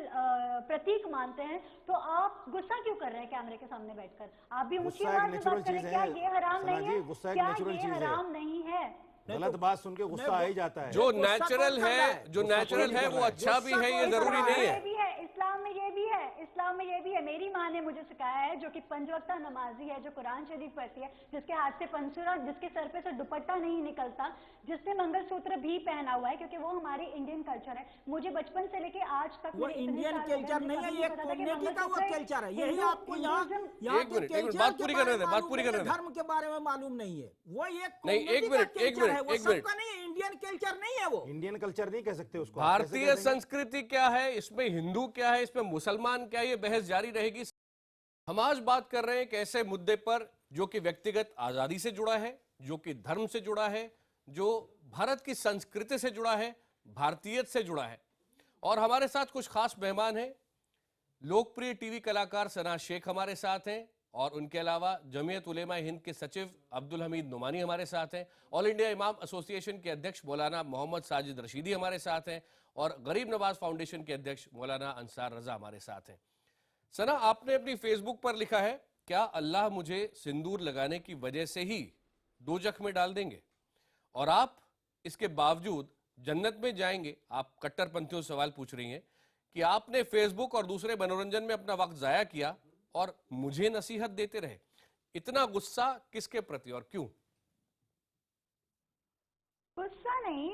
प्रतीक मानते हैं, तो आप गुस्सा क्यों कर रहे हैं कैमरे के सामने बैठकर? आप भी ऊंची गुस्सा एक आवाज में नेचुरल बात करें। चीज क्या है, ये हराम सना नहीं जी, है? गुस्सा एक क्या नेचुरल ये चीज है। हराम नहीं है? गलत बात सुन के गुस्सा आ ही जाता है। जो गुस्सा नेचुरल कौन कर रहा है, है? जो गुस्सा नेचुरल कौन है कर वो रहा है? अच्छा भी है, ये जरूरी नहीं है। ये भी है, इस्लाम में ये भी है, इस्लाम में ये भी है। मेरी माँ ने मुझे सिखाया है, जो कि 5 वक्ता नमाजी है, जो कुरान शरीफ पढ़ती है, जिसके हाथ से पंसुरा, जिसके सर पे से दुपट्टा नहीं निकलता, जिसने मंगलसूत्र भी पहना हुआ है, क्योंकि वो हमारी इंडियन कल्चर है। मुझे बचपन से लेके आज तक वो इंडियन कल्चर नहीं है, ये कम्युनिटी का वो कल्चर है। यही आपको यहाँ एक मिनट, बात पूरी करने दें, बात पूरी करने दें। धर्म के बारे में मालूम नहीं है। वो एक नहीं, एक मिनट, एक मिनट, वो एक सबका मिनट। नहीं है, इंडियन कल्चर नहीं है वो। इंडियन कल्चर नहीं कह सकते उसको, आप कैसे भारतीय कह देंगे? संस्कृति क्या है, इसमें हिंदू क्या है, इसमें मुसलमान क्या है, ये बहस जारी रहेगी। हम आज बात कर रहे हैं एक ऐसे मुद्दे पर जो कि व्यक्तिगत आजादी से जुड़ा है, जो कि धर्म से जुड़ा है, जो भारत की संस्कृति से जुड़ा है, भारतीयत से जुड़ा है। और हमारे साथ कुछ खास मेहमान हैं। लोकप्रिय टीवी कलाकार सना शेख हमारे साथ हैं, और उनके अलावा जमीयत उलेमा हिंद के सचिव अब्दुल हमीद नोमानी हमारे साथ हैं। ऑल इंडिया इमाम एसोसिएशन के अध्यक्ष मौलाना मोहम्मद साजिद रशीदी हमारे साथ हैं, और गरीब नवाज फाउंडेशन के अध्यक्ष मौलाना अंसार रजा हमारे साथ हैं। सना, आपने अपनी फेसबुक पर लिखा है, क्या अल्लाह मुझे सिंदूर लगाने की वजह से ही दोजख में डाल देंगे और आप इसके बावजूद जन्नत में जाएंगे? आप कट्टरपंथियों से सवाल पूछ रही हैं कि आपने फेसबुक और दूसरे मनोरंजन में अपना वक्त जाया किया और मुझे नसीहत देते रहे। इतना गुस्सा किसके प्रति और क्यों? गुस्सा नहीं,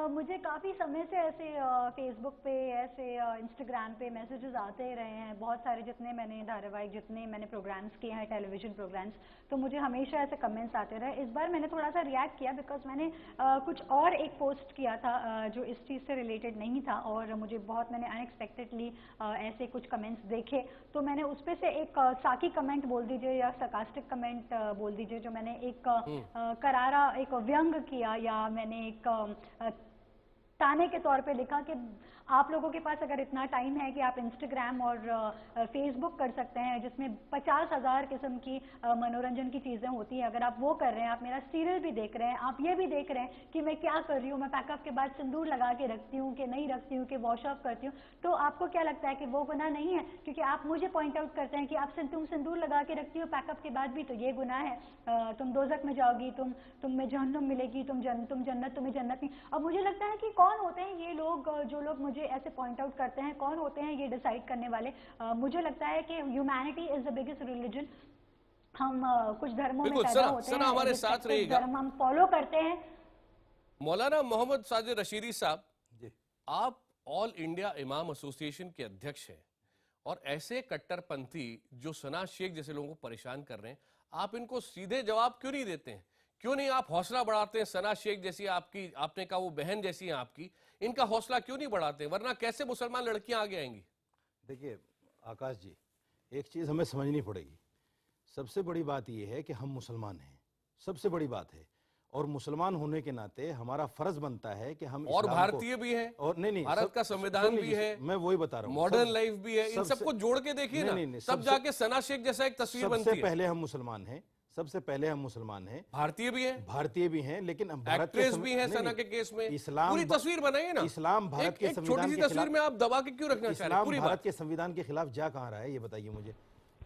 मुझे काफ़ी समय से ऐसे फेसबुक पे, ऐसे इंस्टाग्राम पे मैसेजेस आते ही रहे हैं। बहुत सारे जितने मैंने धारावाहिक, जितने मैंने प्रोग्राम्स किए हैं, टेलीविज़न प्रोग्राम्स, तो मुझे हमेशा ऐसे कमेंट्स आते रहे। इस बार मैंने थोड़ा सा रिएक्ट किया, बिकॉज मैंने कुछ और एक पोस्ट किया था जो इस चीज़ से रिलेटेड नहीं था, और मुझे बहुत, मैंने अनएक्सपेक्टेडली ऐसे कुछ कमेंट्स देखे, तो मैंने उस पर से एक साकी कमेंट बोल दीजिए या सरकास्टिक कमेंट बोल दीजिए, जो मैंने एक करारा एक व्यंग किया, या मैंने एक ताने के तौर पे लिखा कि आप लोगों के पास अगर इतना टाइम है कि आप इंस्टाग्राम और फेसबुक कर सकते हैं जिसमें 50,000 किस्म की मनोरंजन की चीज़ें होती हैं, अगर आप वो कर रहे हैं, आप मेरा सीरियल भी देख रहे हैं, आप ये भी देख रहे हैं कि मैं क्या कर रही हूँ, मैं पैकअप के बाद सिंदूर लगा के रखती हूँ कि नहीं रखती हूँ, कि वॉश ऑफ करती हूँ, तो आपको क्या लगता है कि वो गुनाह नहीं है? क्योंकि आप मुझे पॉइंट आउट करते हैं कि आप तुम सिंदूर लगा के रखती हो पैकअप के बाद भी, तो ये गुनाह है, तुम दोजख में जाओगी, तुम्हें जहन्नुम मिलेगी, तुम जन्नत, तुम्हें जन्नत नहीं। अब मुझे लगता है कि कौन होते हैं ये लोग जो लोग मुझे ऐसे पॉइंट आउट करते हैं, कौन होते हैं ये डिसाइड करने वाले? मुझे लगता है कि humanity is the biggest religion. हम कुछ धर्मों में बिल्कुल, पैदा सना- होते सना हैं, हमारे जिस साथ कुछ रहिएगा। धर्म हम फॉलो करते हैं। मौलाना मोहम्मद साजिद रशीदी साहब, जी। आप ऑल इंडिया इमाम एसोसिएशन के अध्यक्ष हैं और ऐसे कट्टरपंथी जो सना शेख जैसे लोगों को परेशान कर रहे हैं, आप इनको सीधे जवाब क्यों नहीं देते हैं? क्यों नहीं आप हौसला बढ़ाते हैं? सना शेख जैसी आपकी, आपने कहा वो बहन जैसी है आपकी, इनका हौसला क्यों नहीं बढ़ाते? वरना कैसे मुसलमान लड़कियां आगे आएंगी? देखिए आकाश जी, एक चीज़ हमें समझनी पड़ेगी। सबसे बड़ी बात यह है कि हम मुसलमान हैं, सबसे बड़ी बात है, और मुसलमान होने के नाते हमारा फर्ज बनता है कि हम और इस्लाम भारतीय को, भी है, और नहीं भारत का संविधान सुन भी लीजिए, है, मैं वही बता रहा हूँ, मॉडर्न लाइफ भी है, इन सबसे- सबको जोड़ के देखिए ना, नहीं, तब सबसे- जाके सना शेख जैसा एक तस्वीर बनती सबसे है। पहले हम मुसलमान हैं, सबसे पहले हम मुसलमान हैं, भारतीय भी है, भारतीय भी हैं, लेकिन हम भारत के एक्ट्रेस भी है नहीं, सना नहीं, के केस में। इस्लाम पूरी तस्वीर बनाइए ना। इस्लाम भारत एक के छोटी संविधान सी के तस्वीर खिलाफ, में आप दबा के क्यों रखना चाह रहे हैं? इस्लाम पूरी भारत बात। के संविधान के खिलाफ जा कहाँ रहा है, ये बताइए मुझे।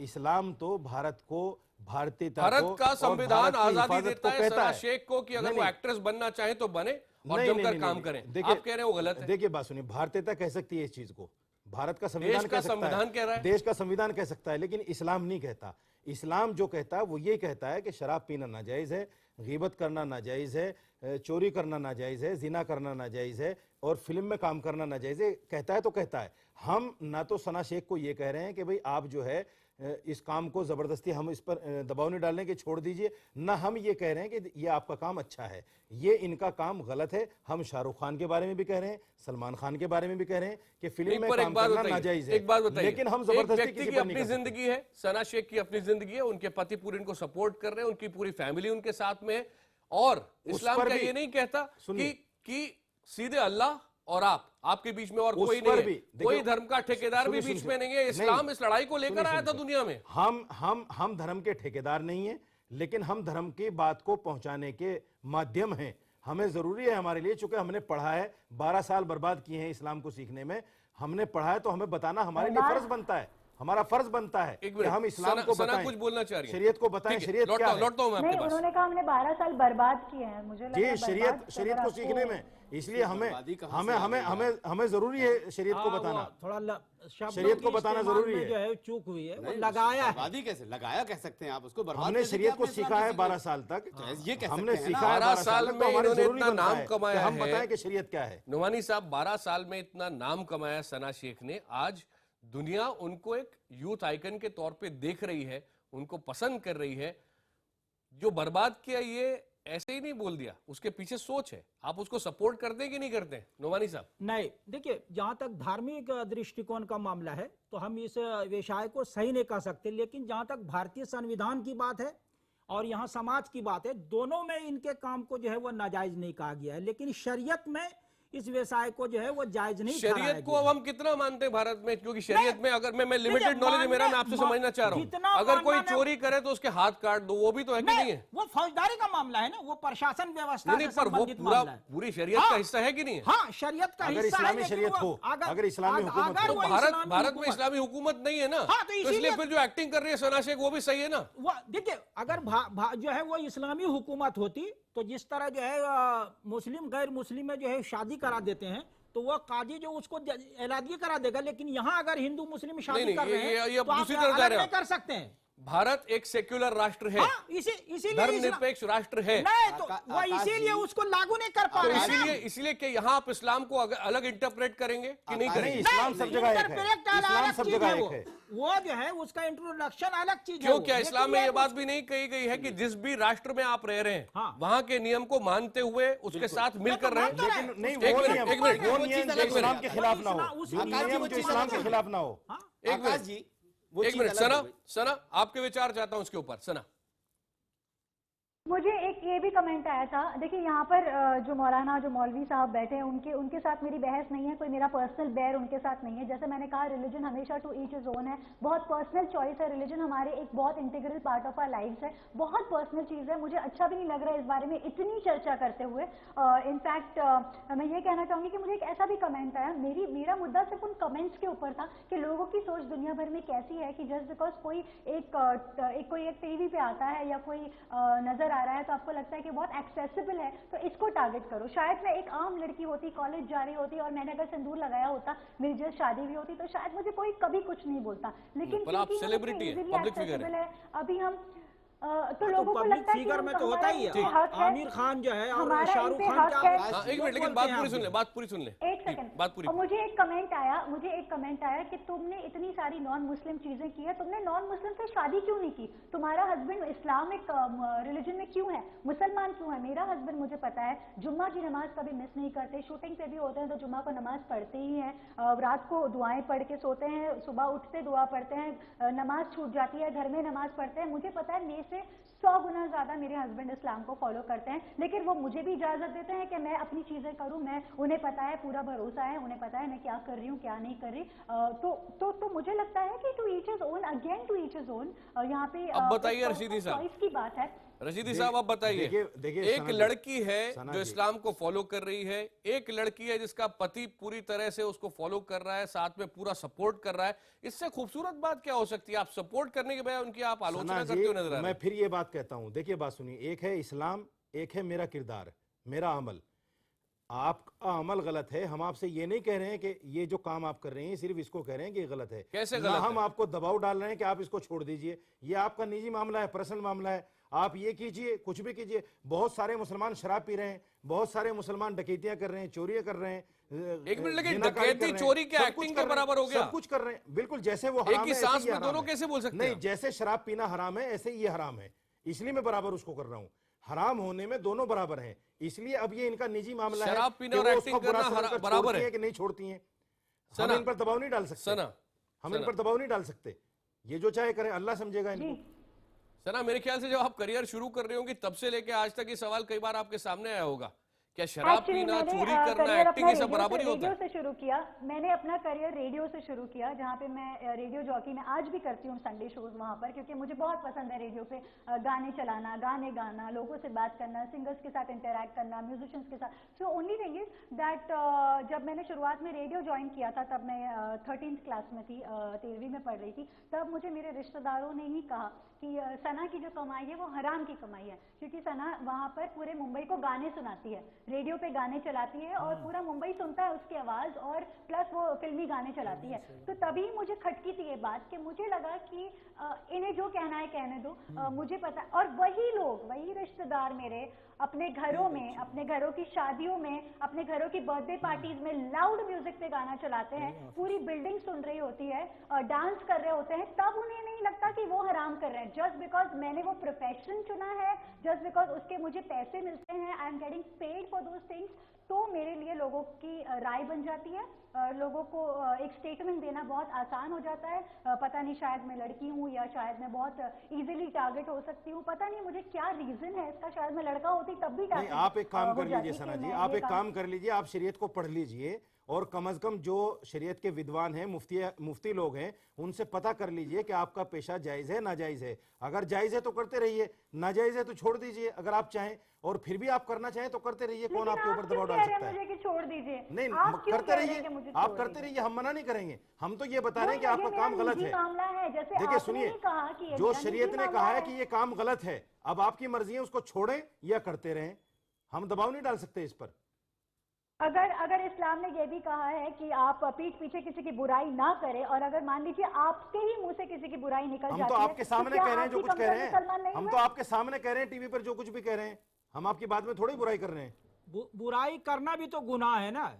इस्लाम तो भारत को, भारतीयता भारत को का और संविधान भारत की आजादी हिफाजत देता को है कहता सना है। शेख को कि अगर नहीं, वो नहीं, एक्ट्रेस बनना चाहे तो बने और नहीं, जमकर नहीं, काम नहीं, करें। देखिए- आप कह रहे हैं वो गलत है। देखिए बात सुनिए, भारतीयता कह सकती है इस चीज को, भारत का संविधान का कह सकता संविधान है, कह रहा है। देश का संविधान कह सकता है, लेकिन इस्लाम नहीं कहता। इस्लाम जो कहता है वो ये कहता है कि शराब पीना नाजायज है, गीबत करना नाजायज है, चोरी करना नाजायज है, जिना करना नाजायज है, और फिल्म में काम करना नाजायज है। कहता है तो कहता है। हम ना तो सना शेख को ये कह रहे हैं कि भाई आप जो है इस काम को जबरदस्ती हम इस पर दबाव नहीं डालने के छोड़ दीजिए, ना हम ये कह रहे हैं कि ये आपका काम अच्छा है, ये इनका काम गलत है। हम शाहरुख खान के बारे में भी कह रहे हैं, सलमान खान के बारे में भी कह रहे हैं कि फिल्म में काम करना नाजायज है, एक बात बताइए, लेकिन हम एक जबरदस्ती व्यक्ति किसी की पर नहीं अपनी कर सकते। जिंदगी है, सना शेख की अपनी जिंदगी है, उनके पति पूरे इनको सपोर्ट कर रहे हैं, उनकी पूरी फैमिली उनके साथ में है, और इस्लाम पर क्या भी- ये नहीं कहता सुनिए। कि सीधे अल्लाह और आपके बीच में और उस कोई पर नहीं भी, है, देखो, कोई धर्म का ठेकेदार भी सुनिए, बीच सुनिए, में नहीं है। इस्लाम इस लड़ाई को लेकर आया था दुनिया में। हम धर्म के ठेकेदार नहीं हैं, लेकिन हम धर्म की बात को पहुंचाने के माध्यम हैं। हमें जरूरी है हमारे लिए, चूंकि हमने पढ़ा है, 12 साल बर्बाद किए हैं इस्लाम को सीखने में, हमने पढ़ा है तो हमें बताना हमारे लिए फर्ज बनता है, हमारा फर्ज बनता है एक कि हम इस्लाम को सना बताएं, कुछ बोलना चाह रही है, शरीयत को बताएं, ठीक है, शरीयत क्या है। लौटता हूं मैं आपके नहीं, पास। उन्होंने कहा हमने 12 साल बर्बाद किए हैं। मुझे लगा जी, बर्बाद शरीयत अगर को आपको- सीखने में, इसलिए हमें बर्बादी कहाँ से हमें आ हमें गई हमें हमें जरूरी है शरीयत को हाँ, बताना। वो थोड़ा शब्दों शरीयत को की बताना इस्तेमाल जरूरी में है। जो है चूक हुई है, वो नहीं, लगाया है। बर्बादी कैसे लगाया कह सकते हैं आप उसको? बर्बाद हमने कैसे शरीयत किया को आपने सीखा इस्लाम है की 12 साल तक, ये कह हमने सकते हैं ना। सीखा है 12 12 साल तक, में तो हमारी इन्होंने जरूरी इतना बनता नाम है कमाया कि हम है। बताएं कि शरीयत क्या है। नुमानी साहब, 12 साल में इतना नाम कमाया सना शेख ने, आज दुनिया उनको एक यूथ आइकन के तौर पे देख रही है, उनको पसंद कर रही है। जो बर्बाद किया ये ऐसे ही नहीं बोल दिया, उसके पीछे सोच है। आप उसको सपोर्ट करते हैं कि नहीं करते हैं नुमानी साहब? नहीं, देखिए, जहां तक धार्मिक दृष्टिकोण का मामला है तो हम इस विषय को सही नहीं कह सकते, लेकिन जहां तक भारतीय संविधान की बात है और यहाँ समाज की बात है, दोनों में इनके काम को जो है वो नाजायज नहीं कहा गया है, लेकिन शरीयत में इस व्यवसाय को जो है वो जायज नहीं ठहराया शरीयत को गया अब है। हम कितना मानते हैं भारत में? क्योंकि शरीयत में अगर मैं लिमिटेड देखिए, नॉलेज है मेरा, मैं आपसे मानना- समझना चाह रहा जितना हूं, अगर कोई मानना- चोरी करे तो उसके हाथ काट दो, वो भी तो है कि नहीं है? वो फौजदारी का मामला है ना, वो प्रशासन व्यवस्था नहीं, से पर वो संबंधित पूरा मामला है। पूरी शरीयत का हाँ, हिस्सा है कि नहीं है? हाँ, शरीयत का अगर हिस्सा है, इस्लामी लेकिन शरीयत वो हो, अगर इस्लामी हुकूमत अगर हो। वो भारत इस्लामी भारत में हुकूमत- इस्लामी हुकूमत नहीं है ना, हाँ, तो तो इसलिए इसीलिए- फिर जो एक्टिंग कर रही है सना शेख वो भी सही है ना? वो देखिए, अगर जो है वो इस्लामी हुकूमत होती तो जिस तरह जो है मुस्लिम गैर मुस्लिम में जो है शादी करा देते हैं तो वो काजी जो उसको एलादगी करा देगा, लेकिन यहाँ अगर हिंदू मुस्लिम शादी नहीं, कर रहे ये हैं अब तो आप दूसरी तरफ जा अलग रहे हो नहीं कर सकते हैं। भारत एक सेक्युलर राष्ट्र है, हाँ, इसीलिए धर्मनिरपेक्ष राष्ट्र है। नहीं, तो वो आकाश इसीलिए जी- उसको लागू नहीं कर पा तो रहे हैं ना। इसीलिए कि यहाँ आप इस्लाम को अलग इंटरप्रेट करेंगे कि नहीं नहीं, करेंगे? इस्लाम सब जगह एक है, इंटरप्रेट इस्लाम अलग सब चीज जगह है एक है। वो जो है उसका इंट्रोडक्शन अलग चीज है। क्यों, वो। क्या लेकिन इस्लाम में ये कुछ- बात भी नहीं कही गई है कि जिस भी राष्ट्र में आप रह रहे हैं हाँ। वहां के नियम को मानते हुए उसके साथ मिलकर रहे? मानते रहे। लेकिन नहीं, एक वो मिनट, नियम, एक मिनट, वो वो नियम चीज़ जो अलग इस्लाम है। के खिलाफ ना हो, उस- जो आकाश जी, नियम वो जो चीज़ इस्लाम अलग के है। खिलाफ ना हो। हाँ, एक आकाश मिनट, जी, वो एक चीज़ मिनट, अलग सना हो गई। सना आपके विचार चाहता हूं उसके ऊपर। सना मुझे एक ये भी कमेंट आया था, देखिए यहाँ पर जो मौलाना जो मौलवी साहब बैठे हैं उनके साथ मेरी बहस नहीं है, कोई मेरा पर्सनल बैर उनके साथ नहीं है। जैसे मैंने कहा, रिलीजन हमेशा टू ईच इज ओन है, बहुत पर्सनल चॉइस है। रिलीजन हमारे एक बहुत integral part of our life है, बहुत पर्सनल चीज़ है। मुझे अच्छा भी नहीं लग रहा है इस बारे में इतनी चर्चा करते हुए। इनफैक्ट मैं ये कहना चाहूँगी कि मुझे एक ऐसा भी कमेंट आया, मेरा मुद्दा सिर्फ उन कमेंट्स के ऊपर था कि लोगों की सोच दुनिया भर में कैसी है कि जस्ट बिकॉज कोई एक टीवी पे आता है या कोई नजर आ रहा है तो आपको लगता है कि बहुत एक्सेसिबल है तो इसको टारगेट करो। शायद मैं एक आम लड़की होती, कॉलेज जा रही होती और मैंने अगर सिंदूर लगाया होता, मेरी जस्ट शादी भी होती, तो शायद मुझे कोई कभी कुछ नहीं बोलता। लेकिन पर आप सेलिब्रिटी है, पब्लिक फिगर है, अभी हम तो तो लोगों को पब्लिक लगता है कि फिगर में तो होता ही है। आमिर खान जो है और हमारा शाहरुख इन पे खान हक क्या है। हाँ, एक मिनट, लेकिन बात पूरी सुन ले, बात पूरी सुन ले, एक सेकंड, बात पूरी। और मुझे एक कमेंट आया कि तुमने इतनी सारी नॉन मुस्लिम चीजें की है, तुमने नॉन मुस्लिम से शादी क्यों नहीं की? तुम्हारा हस्बैंड इस्लामिक रिलीजन में क्यों है, मुसलमान क्यों है? मेरा हस्बैंड, मुझे पता है, जुम्मा की नमाज कभी मिस नहीं करते, शूटिंग पे भी होते हैं तो जुम्मा को नमाज पढ़ते ही हैं, रात को दुआएं पढ़ के सोते हैं, सुबह उठते दुआ पढ़ते हैं, नमाज छूट जाती है, घर में नमाज पढ़ते हैं। मुझे पता है मेरे से 100 गुना ज्यादा मेरे हस्बैंड इस्लाम को फॉलो करते हैं, लेकिन वो मुझे भी इजाजत देते हैं कि मैं अपनी चीजें करूं। मैं, उन्हें पता है, पूरा भरोसा है, उन्हें पता है मैं क्या कर रही हूँ क्या नहीं कर रही। तो मुझे लगता है कि to each his own, again to each his own. यहाँ पे अब बताइए रशीदी साहब, चॉइस की बात है। रशीदी साहब आप बताइए, एक लड़की है जो इस्लाम को फॉलो कर रही है, एक लड़की है जिसका पति पूरी तरह से उसको फॉलो कर रहा है, साथ में पूरा सपोर्ट कर रहा है, इससे खूबसूरत बात क्या हो सकती है? आप सपोर्ट करने के बजाय उनकी आप आलोचना करते हुए नजर आ रहे हैं। मैं फिर ये बात कहता हूं, देखिए बात सुनिए, एक है इस्लाम, एक है मेरा किरदार, मेरा अमल। आपका अमल गलत है, हम आपसे ये नहीं कह रहे हैं कि ये जो काम आप कर रहे हैं सिर्फ इसको कह रहे हैं कि गलत है। कैसे ना गलत हम है? आपको दबाव डाल रहे हैं कि आप इसको छोड़ दीजिए, ये आपका निजी मामला है, पर्सनल मामला है, आप ये कीजिए, कुछ भी कीजिए। बहुत सारे मुसलमान शराब पी रहे हैं, बहुत सारे मुसलमान डकैतियां कर रहे हैं, चोरियां कर रहे हैं। एक मिनट, लेकिन जिनाकारी कर डकैती रहे हैं, चोरी क्या सब कुछ एक्टिंग कर के रहे हैं, बराबर हो गया? सब कुछ कर रहे हैं, बिल्कुल जैसे वो एक हराम ही है, ऐसे सांस ही में हराम दोनों है। कैसे बोल सकते नहीं, हैं? जैसे शराब पीना हराम है ऐसे ही ये हराम है, इसलिए मैं बराबर उसको कर रहा हूँ। हराम होने में दोनों बराबर हैं, इसलिए अब ये इनका निजी मामला है शराब पीना कि और वो एक्टिंग उसको बुरा करना समझकर बराबर छोड़ती है हैं कि नहीं छोड़ती हैं। हम सना, इन पर दबाव नहीं डाल सकते, सना, हम इन पर दबाव नहीं डाल सकते, ये जो चाहे करें, अल्लाह समझेगा इनको। सना, मेरे ख्याल से जब आप करियर शुरू कर रहे होंगे तब से लेके आज तक ये सवाल कई बार आपके सामने आया होगा, क्या शराब Actually, पीना, मैंने, चोरी करना, करियर एक्टिंग अपना ये सब बराबर ही होता रेडियो है? से शुरू किया। मैंने अपना करियर रेडियो से शुरू किया, जहाँ पे मैं रेडियो जॉकी में आज भी करती हूँ संडे शोज वहाँ पर, क्योंकि मुझे बहुत पसंद है रेडियो पे गाने चलाना, गाने गाना, लोगों से बात करना, सिंगर्स के साथ इंटरेक्ट करना, म्यूजिशियंस के साथ। So only thing is that जब मैंने शुरुआत में रेडियो ज्वाइन किया था तब मैं 13th क्लास में थी, 13वीं में पढ़ रही थी। तब मुझे मेरे रिश्तेदारों ने ही कहा कि सना की जो कमाई है वो हराम की कमाई है, क्योंकि सना वहाँ पर पूरे मुंबई को गाने सुनाती है, रेडियो पे गाने चलाती है और पूरा मुंबई सुनता है उसकी आवाज, और प्लस वो फिल्मी गाने चलाती है। तो तभी मुझे खटकी थी ये बात कि मुझे लगा कि इन्हें जो कहना है कहने दो, मुझे पता। और वही लोग, वही रिश्तेदार मेरे अपने घरों में, अपने घरों की शादियों में, अपने घरों की बर्थडे पार्टीज में लाउड म्यूजिक पे गाना चलाते हैं, पूरी बिल्डिंग सुन रही होती है और डांस कर रहे होते हैं, तब उन्हें नहीं लगता कि वो हराम कर रहे हैं। जस्ट बिकॉज मैंने वो प्रोफेशन चुना है, जस्ट बिकॉज उसके मुझे पैसे मिलते हैं, I am getting paid for those things, तो मेरे लिए लोगों की राय बन जाती है, लोगों को एक स्टेटमेंट देना बहुत आसान हो जाता है। पता नहीं, शायद मैं लड़की हूँ या शायद मैं बहुत इजीली टारगेट हो सकती हूँ, पता नहीं मुझे क्या रीजन है इसका, शायद मैं लड़का होती तब भी नहीं, आप एक काम कर लीजिए सना जी, आप एक काम कर लीजिए, आप शरीयत को पढ़ लीजिए और कम से कम जो शरीयत के विद्वान हैं, मुफ्ती लोग हैं, उनसे पता कर लीजिए कि आपका पेशा जायज़ है नाजायज़ है। अगर जायज़ है तो करते रहिए, नाजायज़ है तो छोड़ दीजिए अगर आप चाहें, और फिर भी आप करना चाहें तो करते रहिए। कौन आपके ऊपर दबाव डाल सकता है? मुझे कि छोड़ दीजिए, नहीं, करते रहिए, आप करते रहिए, हम मना नहीं करेंगे। हम तो ये बता रहे हैं कि आपका काम गलत है। देखिए सुनिए, जो शरीयत ने कहा है कि ये काम गलत है, अब आपकी मर्जी है उसको छोड़ें या करते रहें, हम दबाव नहीं डाल सकते इस पर। अगर इस्लाम ने यह भी कहा है कि आप पीठ पीछे किसी की बुराई ना करें, और अगर मान लीजिए आपके ही मुंह से किसी की बुराई निकल जाती है, हम तो आपके सामने कह रहे हैं जो कुछ कह रहे हैं, हम तो आपके सामने कह रहे हैं टीवी पर जो कुछ भी कह रहे हैं, हम आपकी बात में थोड़ी बुराई कर रहे हैं। बुराई करना भी तो गुनाह है ना,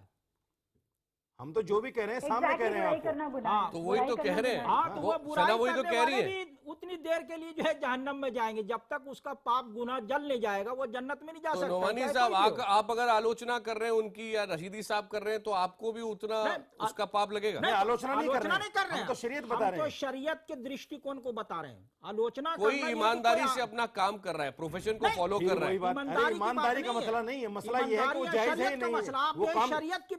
हम तो जो भी कह रहे हैं सामने कह रहे हैं आपको। हाँ, तो वही तो कह रहे हैं, हाँ, तो वो बुराई वही तो करने कह रही वाले है। भी उतनी देर के लिए जो है जहन्नम में जाएंगे, जब तक उसका पाप गुनाह जल नहीं जाएगा वो जन्नत में नहीं जा तो सकता। नोमानी चाहे साहब, कोई भी हो। आप अगर आलोचना कर रहे हैं उनकी या रशीदी साहब कर रहे हैं तो आपको भी उतना नहीं, उसका पाप लगेगा? नहीं, आलोचना नहीं कर रहे हैं, हम तो शरीयत बता रहे हम हैं। तो शरीयत के दृष्टिकोण को बता रहे हैं। आलोचना कोई करना ये कि ईमानदारी कोई- से अपना काम कर रहा है, प्रोफेशन को नहीं, फॉलो फिर कर रहा वही है। बात, अरे ईमानदारी की ईमानदारी बात का नहीं मसला है। नहीं है, मसला ये है कि वो ईमानदारी या जायज है शरीयत का नहीं मसला, आप वो ये काम। शरीयत की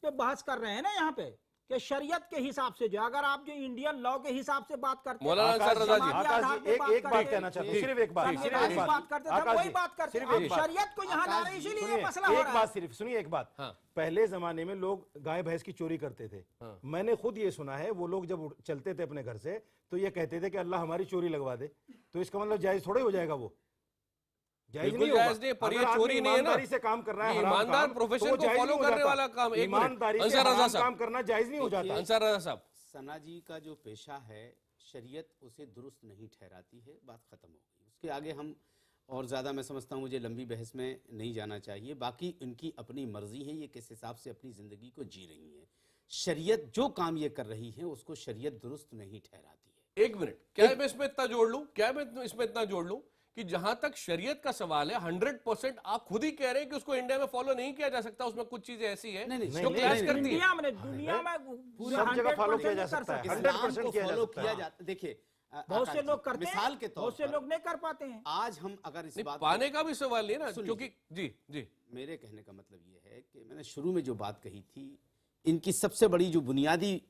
पे बहस कर रहे हैं ना यहाँ पे, कि शरीयत के हिसाब से जो, अगर आप जो इंडियन लॉ के हिसाब से बात करते हैं, मौलाना आकाश अंसार रजा जी, समाज आकाश आधार जी, पे बात एक बात करते कहना हैं, चाहता हूँ, सिर्फ एक बात, ठीक, सिर्फ संविधान एक की बात। बात करते थे, आकाश वही जी, बात करते सिर्फ हैं। एक आप बात। शरीयत को यहाँ ला रहे हैं, इसीलिए ये मसला हो एक रहा बात है। सिर्फ सुनिए, एक बात। हाँ। पहले जमाने में लोग गाय भैंस की चोरी करते थे। हाँ। मैंने खुद ये सुना है, वो लोग जब चलते थे अपने घर से तो ये कहते थे कि अल्लाह हमारी चोरी लगवा दे। तो इसका मतलब जायज थोड़े हो जाएगा, वो जायज बिल्कुल नहीं होगा। जायज नहीं, पर ये अगर आदमी चोरी नहीं है ना। ईमानदारी से काम कर रहा है, ये हराम ईमानदार काम, प्रोफेशन तो वो को जायज फॉलो नहीं हो करने जाता। वाला काम। एक मिनट, ईमानदारी से अंसार रजा हराम साहब। काम करना जायज नहीं हो जाता। अंसार रजा साहब, सना जी का जो पेशा है, शरीयत उसे दुरुस्त नहीं ठहराती है, बात खत्म हो गई। उसके आगे हम और ज़्यादा, मैं समझता हूँ, मुझे लंबी बहस में नहीं जाना चाहिए। बाकी इनकी अपनी मर्जी है, ये किस हिसाब से अपनी ज़िंदगी को जी रही हैं। शरीयत जो काम ये कर रही है उसको शरीयत दुरुस्त नहीं ठहराती है। एक मिनट, क्या मैं इसमें इतना जोड़ लूं, कि जहां तक शरीयत का सवाल है 100% आप खुद ही कह रहे हैं कि उसको इंडिया में फॉलो नहीं किया जा सकता, उसमें कुछ चीजें ऐसी है नहीं, जो नहीं, क्लैश नहीं, करती है। दुनिया में पूरी सब जगह follow 100% किया जा नहीं कर सकता है। सकते। 100% इस्लाम को किया जा फॉलो सकता किया है। जाता, देखिए बहुत से आकाश लोग जी, करते मिसाल के हैं, तौर बहुत से पर लोग नहीं कर पाते हैं। आज हम अगर इस नहीं, बात पाने का भी सवाल नहीं है ना, सुनिए। क्योंकि जी जी मेरे कहने का मतलब ये है कि मैंने शुरू में जो बात कही थी, इनकी सबसे बड़ी जो बुनियादी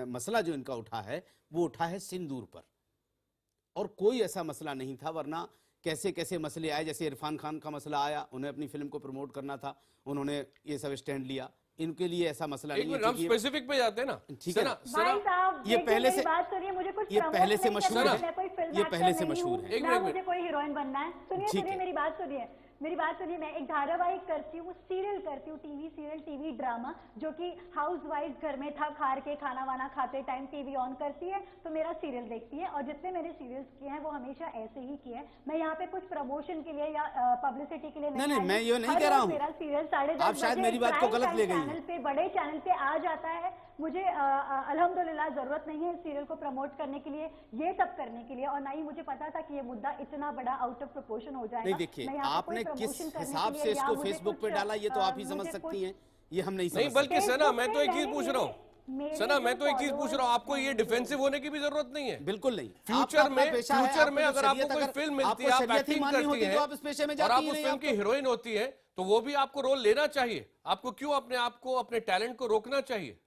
मसला जो इनका उठा है वो उठा है सिंदूर पर, और कोई ऐसा मसला नहीं था। वरना कैसे कैसे मसले आए, जैसे इरफान खान का मसला आया, उन्हें अपनी फिल्म को प्रमोट करना था, उन्होंने ये सब स्टैंड लिया। इनके लिए ऐसा मसला एक नहीं मिनट, है हम क्योंकि स्पेसिफिक पे जाते हैं ना। ठीक है सना, ना? भाई साहब, ये देखिए, पहले मेरी से- बात सुनिए, मुझे कुछ ये प्रमोट पहले से नहीं मशहूर करना, है। मैं कोई फिल्म ये एक्टर पहले से नहीं मशहूर हूँ, है। एक ना मिनट, मुझे कोई हीरोइन बनना है। ठीक सुनिए, है। मेरी बात सुनिए, मैं एक धारावाहिक करती हूँ, सीरियल करती हूँ, टीवी सीरियल, टीवी ड्रामा, जो कि हाउसवाइफ घर में थक हार के खाना वाना खाते टाइम टीवी ऑन करती है तो मेरा सीरियल देखती है। और जितने मैंने सीरियल्स किए हैं वो हमेशा ऐसे ही किए हैं। मैं यहाँ पे कुछ प्रमोशन के लिए या पब्लिसिटी के लिए नहीं, आई मैं हूँ। ये नहीं हर कह रहा रोज हूँ। मेरा सीरियल 10:30 आप शायद बजे मेरी बात को प्राइम गलत टाइम ले गई हैं। चैनल पे, बड़े चैनल पे आ जाता है। मुझे अल्हम्दुलिल्लाह जरूरत नहीं है सीरियल को प्रमोट करने के लिए, ये सब करने के लिए, और ना ही मुझे पता था कि ये मुद्दा इतना बड़ा आउट ऑफ प्रोपोर्शन हो जाएगा। नहीं, देखिए, मैं यहाँ पे आपने कोई किस promotion करने के हिसाब लिए से या इसको मुझे फेसबुक पे कुछ, डाला ये तो आप ही समझ मुझे सकती कुछ- हैं, ये हम नहीं नहीं, समझ बल्कि सकते। सना, मैं तो एक Facebook चीज पे पूछ रहा हूँ, मेरे सना, मैं जो तो एक चीज पूछ रहा हूँ, आपको ये followers डिफेंसिव होने की भी जरूरत नहीं है। बिल्कुल नहीं। फ्यूचर आपका अपना में पेशा है, फ्यूचर आपको में जो अगर आपको शरीयत कोई अगर फिल्म मिलती आपको है, आप शरीयत ही एक्टिंग माननी करती होती हैं तो आप इस पेशे में और जाती आप ही उस नहीं, फिल्म की आपको- हीरोइन होती है, तो वो भी आपको रोल लेना चाहिए। आपको क्यों अपने आप को, अपने टैलेंट को रोकना चाहिए?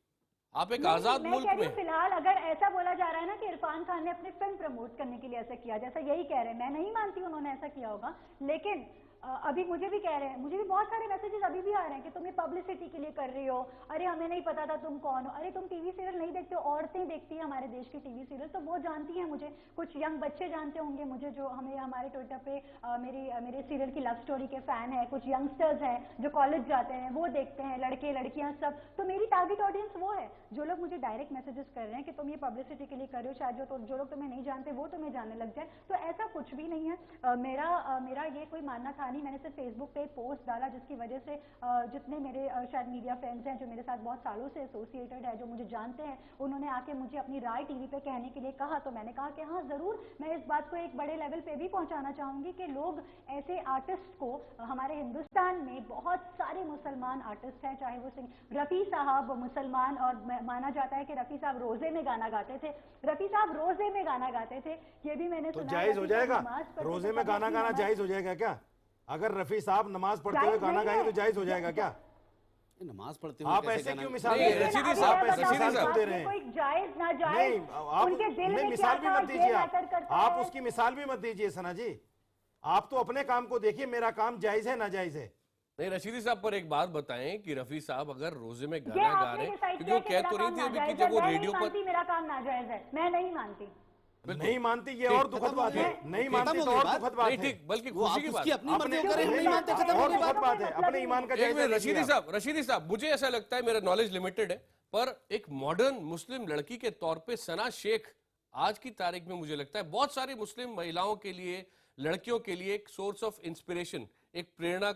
आप एक आजाद मैं मुल्क कह रही में हूँ, फिलहाल अगर ऐसा बोला जा रहा है ना कि इरफान खान ने अपनी फिल्म प्रमोट करने के लिए ऐसा किया, जैसा यही कह रहे हैं, मैं नहीं मानती उन्होंने ऐसा किया होगा, लेकिन अभी मुझे भी कह रहे हैं, मुझे भी बहुत सारे मैसेजेस अभी भी आ रहे हैं कि तुम ये पब्लिसिटी के लिए कर रही हो, अरे हमें नहीं पता था तुम कौन हो, अरे तुम टीवी सीरियल नहीं देखते हो, औरतें देखती हैं हमारे देश की टीवी सीरियल, तो वो जानती हैं मुझे, कुछ यंग बच्चे जानते होंगे मुझे, जो हमें हमारे ट्विटर पे मेरे सीरियल की लव स्टोरी के फैन है, कुछ यंगस्टर्स हैं जो कॉलेज जाते हैं, वो देखते हैं, लड़के लड़कियां सब, तो मेरी टारगेट ऑडियंस वो है। जो लोग मुझे डायरेक्ट मैसेजेस कर रहे हैं कि तुम ये पब्लिसिटी के लिए कर रहे हो, शायद जो लोग तुम्हें नहीं जानते वो तुम्हें जानने लग जाए, तो ऐसा कुछ भी नहीं है। मेरा ये कोई मानना था नहीं, मैंने सिर्फ फेसबुक पे एक पोस्ट डाला जिसकी वजह से जितने मेरे शायद मीडिया फ्रेंड्स हैं जो मेरे साथ बहुत सालों से एसोसिएटेड है, जो मुझे जानते हैं, उन्होंने आके मुझे अपनी राय टीवी पे कहने के लिए कहा, तो मैंने कहा कि हाँ जरूर, मैं इस बात को एक बड़े लेवल पे भी पहुंचाना चाहूंगी कि लोग ऐसे आर्टिस्ट को, हमारे हिंदुस्तान में बहुत सारे मुसलमान आर्टिस्ट हैं, चाहे वो रफ़ी साहब मुसलमान, और माना जाता है कि रफ़ी साहब रोजे में गाना गाते थे, रफ़ी साहब रोजे में गाना गाते थे, ये भी मैंने तो सुना। जायज हो रफ़ी साहब जाएगा? नमाज पढ़ते रोजे थे, में कभी गाना अपनी गाना नमाज- जायज हो जाएगा क्या? अगर रफी साहब नमाज पढ़ते हुए जायज गाना नहीं गाएंगे है। तो जायज हो जाएगा क्या? नमाज पढ़ते हुए आप कैसे ऐसे गाना- क्यों मिसाल नहीं, दे रहे हैं? रशीदी अभी साहब, मैं आप ऐसे बताऊं, मिसाल क्यों बात दे में रहे हैं? कोई जायज ना जायज, नहीं, आप उनके दिल नहीं, में मिसाल क्या भी था, मत ये दीजिए। मैटर करता आप है। उसकी मिसाल भी मत दीजिए सना जी। आप तो अपने काम को देखिए, मेरा काम जायज है नाजायज है? नहीं, रशीदी साहब पर एक बात बताएं कि रफी साहब अगर रोजे में ये गाना गा आपने रहे हैं, डिसाइड क्योंकि किया वो कि कह मेरा तो रही काम थी अभी कि नाजायज जब है, वो मैं रेडियो नहीं पर मानती मेरा काम नाजायज है, मैं नहीं मानती। नहीं मानती ये और दुखद बात है, नहीं मानती तो और दुखद बात नहीं, है। ठीक, बल्कि वो खुशी आप की उसकी बात। अपनी मर्जी अपने- को करें, हम नहीं मानते, खत्म हो और गई दुखद बात। बात है, अपने ईमान का एक जायजा मिनट, लीजिए आप। रशीदी साहब, मुझे ऐसा लगता है, मेरा नॉलेज लिमिटेड है, पर एक मॉडर्न मुस्लिम लड़की के तौर पे सना शेख आज की तारीख में मुझे लगता है बहुत सारी मुस्लिम महिलाओं के लिए, लड़कियों के लिए एक सोर्स ऑफ इंस्पिरेशन, एक प्रेरणा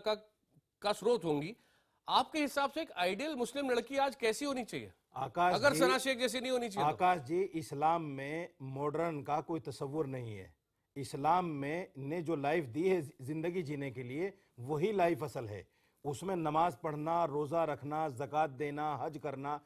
का स्रोत होंगी। आपके हिसाब से एक आइडियल मुस्लिम लड़की आज कैसी होनी चाहिए, आकाश अगर जी, सना शेख जैसी नहीं होनी चाहिए तो? आकाश जी, इस्लाम में मॉडर्न का कोई तस्वुर नहीं है। इस्लाम में ने जो लाइफ दी है जिंदगी जीने के लिए, वही लाइफ असल है। उसमें नमाज पढ़ना, रोजा रखना, ज़कात देना, हज करना,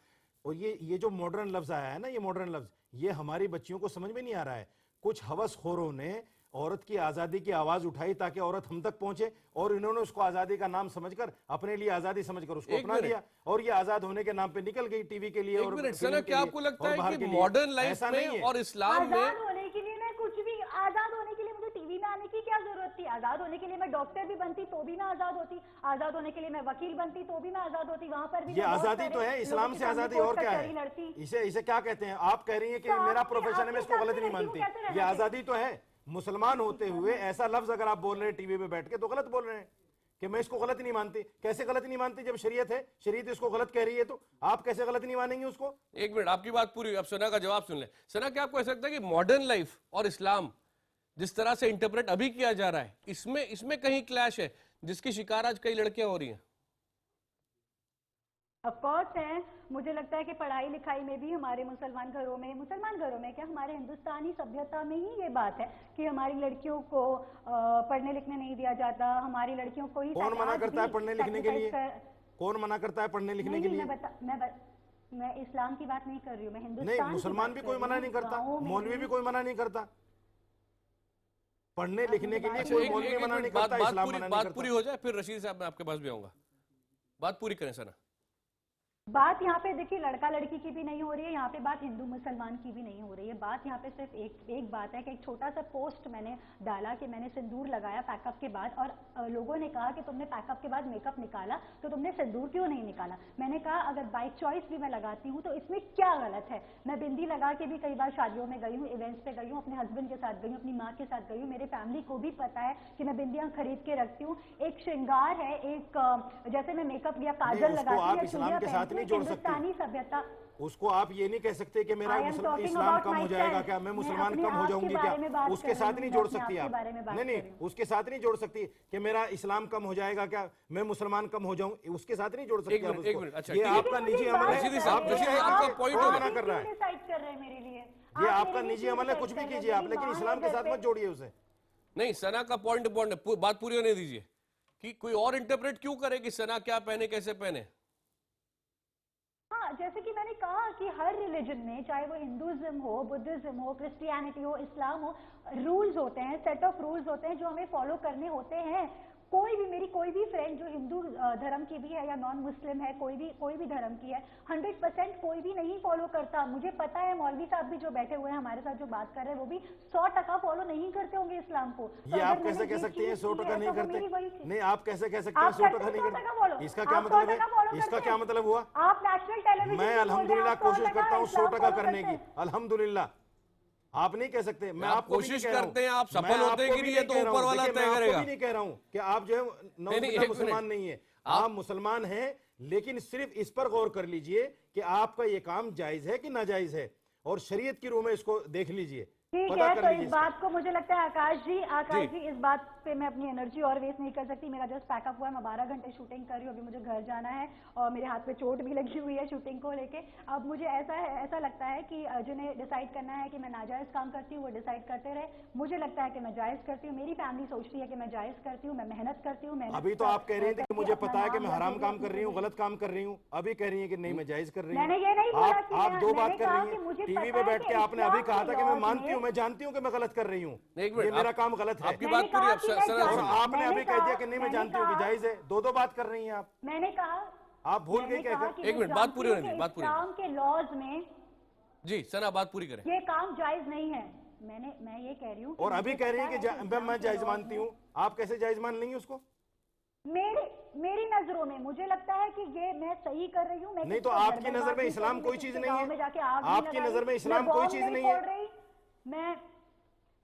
और ये जो मॉडर्न लफ्ज आया है ना, ये मॉडर्न लफ्ज, ये हमारी बच्चियों को समझ में नहीं आ रहा है। कुछ हवसखोरों ने औरत की आजादी की आवाज उठाई ताकि औरत हम तक पहुंचे, और इन्होंने उसको आजादी का नाम समझकर, अपने लिए आजादी समझकर उसको अपना लिया, और ये आजाद होने के नाम पे निकल गई टीवी के लिए। एक और मिनट फिल्म सना, के क्या लिए आपको लगता और है बाहर कि के लिए। मॉडर्न लाइफ ऐसा नहीं में है। और इस्लाम में आजाद होने के लिए मैं कुछ भी, आजाद होने के लिए मुझे टीवी में आने की क्या जरूरत थी? आजाद होने के लिए मैं डॉक्टर भी बनती तो भी मैं आजाद होती, आजाद होने के लिए मैं वकील बनती तो भी मैं आजाद होती, वहां पर भी ये मैं बहुत आजादी तो सारे है, लोगों इस्लाम के से सामने आजादी कोर्ट और क्या कचहरी है? लड़ती। इसे क्या कहते हैं? आप कह रही हैं कि तो मेरा आपके- प्रोफेशन है, मैं इसको आपके गलत नहीं हिसाब से मानती। कैसे रहना ये चाहिए? आजादी तो है। मुसलमान होते हुए ऐसा लफ्ज अगर आप बोल रहे हैं टीवी पे बैठ के, तो गलत बोल रहे हैं कि मैं इसको गलत नहीं मानती। कैसे गलत नहीं मानती? जब शरीयत है, शरीयत इसको गलत कह रही है, तो आप कैसे गलत नहीं मानेंगे उसको? एक मिनट, आपकी बात पूरी हुई, अब सना का जवाब सुन ले। सना, क्या आपको ऐसा लगता है कि मॉडर्न लाइफ और इस्लाम जिस तरह से इंटरप्रेट अभी किया जा रहा है, इसमें कहीं क्लैश है जिसकी शिकार आज कई लड़कियां हो रही हैं? ऑफ कोर्स है। मुझे लगता है कि पढ़ाई लिखाई में भी हमारे मुसलमान घरों में क्या, हमारे हिंदुस्तानी सभ्यता में ही ये बात है कि हमारी लड़कियों को पढ़ने लिखने नहीं दिया जाता, हमारी लड़कियों को ही कौन मना आज करता है भी पढ़ने लिखने के लिए? sacrifice कौन मना करता है पढ़ने लिखने के लिए? मैं इस्लाम की बात नहीं कर रही हूँ, मैं हिंदुस्तान नहीं, की मुसलमान बात भी कर कोई रही मना हूँ। नहीं करता, गाँवों में मौलवी भी कोई मना नहीं करता। पढ़ने आप लिखने के मुझे लिए बात कोई एक- मौलवी एक- एक मना नहीं मिनट, करता, बात इस्लाम पूरी मना नहीं बात करता। पूरी हो जाए, फिर रशीद साहब मैं आपके पास भी आऊंगा। बात पूरी करें सना। बात यहाँ पे देखिए लड़का लड़की की भी नहीं हो रही है, यहाँ पे बात हिंदू मुसलमान की भी नहीं हो रही है। बात यहाँ पे सिर्फ एक बात है कि एक छोटा सा पोस्ट मैंने डाला कि मैंने सिंदूर लगाया पैकअप के बाद, और लोगों ने कहा कि तुमने पैकअप के बाद मेकअप निकाला तो तुमने सिंदूर क्यों नहीं निकाला? मैंने कहा अगर बाई चॉइस भी मैं लगाती हूँ तो इसमें क्या गलत है? मैं बिंदी लगा के भी कई बार शादियों में गई हूँ, इवेंट्स पे गई हूँ, अपने हस्बैंड के साथ गई हूँ, अपनी माँ के साथ गई हूँ, मेरे फैमिली को भी पता है कि मैं बिंदियां खरीद के रखती हूँ। एक श्रृंगार है, एक जैसे मैं मेकअप या काजल उसको लगाती हूँ आप या इस्लाम चूड़ियां के साथ पहनती हूँ, नहीं एक जोड़ सकती। हिंदुस्तानी सभ्यता। उसको आप ये नहीं कह सकते कि मेरा I am talking Islam about कम हो जाएगा myself. क्या, मैं मैं मुसलमान अपने कम हो आप के जाऊंगी बारे में क्या? बात उसके कर साथ रही नहीं हूँ, जोड़ मैं अपने सकती आप आप। के बारे में बात नहीं कर रही नहीं, हूँ। उसके साथ नहीं जोड़ सकती कि मेरा इस्लाम कम हो जाएगा क्या, मैं मुसलमान कम हो जाऊं, उसके साथ नहीं जोड़ सकती एक आप मिनट, एक उसको। मिनट, अच्छा, ये ठीक है। आपका निजी अमल है। रशीदी साहब, आप रशीदी देखिए, साहब, आपका आप point कौन हो गया। मना कर रहा है? डिसाइड कर रहे हैं मेरे लिए। ये आप आपका मेरे लिए निजी क्यों अमल है, decide कुछ भी कर रहे हैं? कीजिए आप, मेरी लेकिन माँ इस्लाम है के घर साथ पे। मत जोड़िए उसे। नहीं, सना का पॉइंट बात पूरी होने दीजिए कि कोई और इंटरप्रेट क्यों करे कि सना क्या पहने, कैसे पहने। हाँ, जैसे कि मैंने कहा कि हर रिलीजन में, चाहे वो हिंदुइज्म हो, बुद्धिज्म हो, क्रिश्चियनिटी हो, इस्लाम हो, रूल्स होते हैं, सेट ऑफ रूल्स होते हैं जो हमें फॉलो करने होते हैं। मेरी कोई भी फ्रेंड जो हिंदू धर्म की भी है या नॉन मुस्लिम है, कोई भी धर्म की है, 100% कोई भी नहीं फॉलो करता। मुझे पता है मौलवी साहब भी जो बैठे हुए हैं हमारे साथ जो बात कर रहे हैं, वो भी 100% फॉलो नहीं करते होंगे इस्लाम को। तो ये अगर आप मैंने कैसे कह ये सकते हैं चीज़ 100% की है, नहीं तो वो मेरी वही करते? चीज़- नहीं, आप कैसे कह सकते हैं आप 100% करते नहीं 100% follow। करते? इसका आप क्या मतलब 100% follow है? इसका करते क्या हैं। मतलब हुआ? आप नेशनल टेलीविजन मैं पे बोल रहे हैं, अल्हम्दुलिल्लाह आप कोशिश 100% करता हूँ इस्लाम 100% follow करने करते की, हैं। अल्हम्दुलिल्लाह। आप नहीं कह सकते, मैं आप आपको भी नहीं कोशिश कह रहा हूं। करते हैं, आप सफल मैं होते हैं आपको कि भी नहीं, ये नहीं तो कह रहा हूं। ऊपर वाला देखिए, तय मैं करेगा। आपको भी नहीं कह रहा हूं कि आप जो है नहीं, नौजुवान एक मुसलमान मिनट। नहीं है। आप मुसलमान हैं, लेकिन सिर्फ इस पर गौर कर लीजिए कि आपका ये काम जायज है कि नाजायज है, और शरीयत की रूह में इसको देख लीजिए, ठीक पता है। कर तो लीजिए इस इसका। बात को मुझे लगता है आकाश जी इस बात पे मैं अपनी एनर्जी और वेस्ट नहीं कर सकती। मेरा जस्ट पैकअप हुआ है, मैं 12 घंटे शूटिंग कर रही हूँ, अभी मुझे घर जाना है और मेरे हाथ पे चोट भी लगी हुई है शूटिंग को लेके। अब मुझे ऐसा लगता है कि जिन्हें डिसाइड करना है कि मैं नाजायज काम करती हूँ वो डिसाइड करते रहे। मुझे लगता है कि मैं जायज करती हूँ, मेरी फैमिली सोचती है कि मैं जायज करती हूँ, मैं मेहनत करती हूँ। अभी तो आप कह रही थी कि मुझे पता है कि मैं हराम काम कर रही हूँ, गलत काम कर रही हूँ, अभी कह रही है कि नहीं मैं जायज कर रही हूँ। मैंने ये नहीं बोला कि आप दो बात मैंने कर कहा रही कि हैं। मुझे टीवी पता पे है बैठ कि के आपने अभी इस्लाम कहा के था कि मैं laws मानती हूँ, में- मैं जानती हूँ कि मैं गलत कर रही हूँ, एक मिनट, ये मेरा काम गलत है। आपकी मैंने बात पूरी, कहा अब कि मैं सना और जायज- आपने मैंने अभी कह दिया कहा- कि नहीं मैं मैंने जानती हूँ कि कहा- जायज है। दो बात कर रही हैं आप मैंने कहा भूल गई मैंने क्या? कहा कि एक मैं मिनट, बात पूरी जानती होने हूँ दी, कि बात पूरी होने इस्लाम के लॉज में जी सना, बात पूरी करें। ये काम जायज नहीं है। मैं ये कह रही हूँ और अभी कह रही है कि इस्लाम मैं के जायज laws मानती में- हूँ, आप कैसे जायज मान लेंगी उसको? मेरी नजरों में मुझे लगता है कि ये मैं सही कर रही हूँ। मैं नहीं तो किसी को आपकी गड़बड़ नजर बात में नहीं इस्लाम कर रही, कोई मैं चीज किसी नहीं गाँव है? में जाके आग नहीं आपकी लगा नजर रही, में इस्लाम मैं कोई बॉम्ब चीज नहीं नहीं फोड़ है? रही,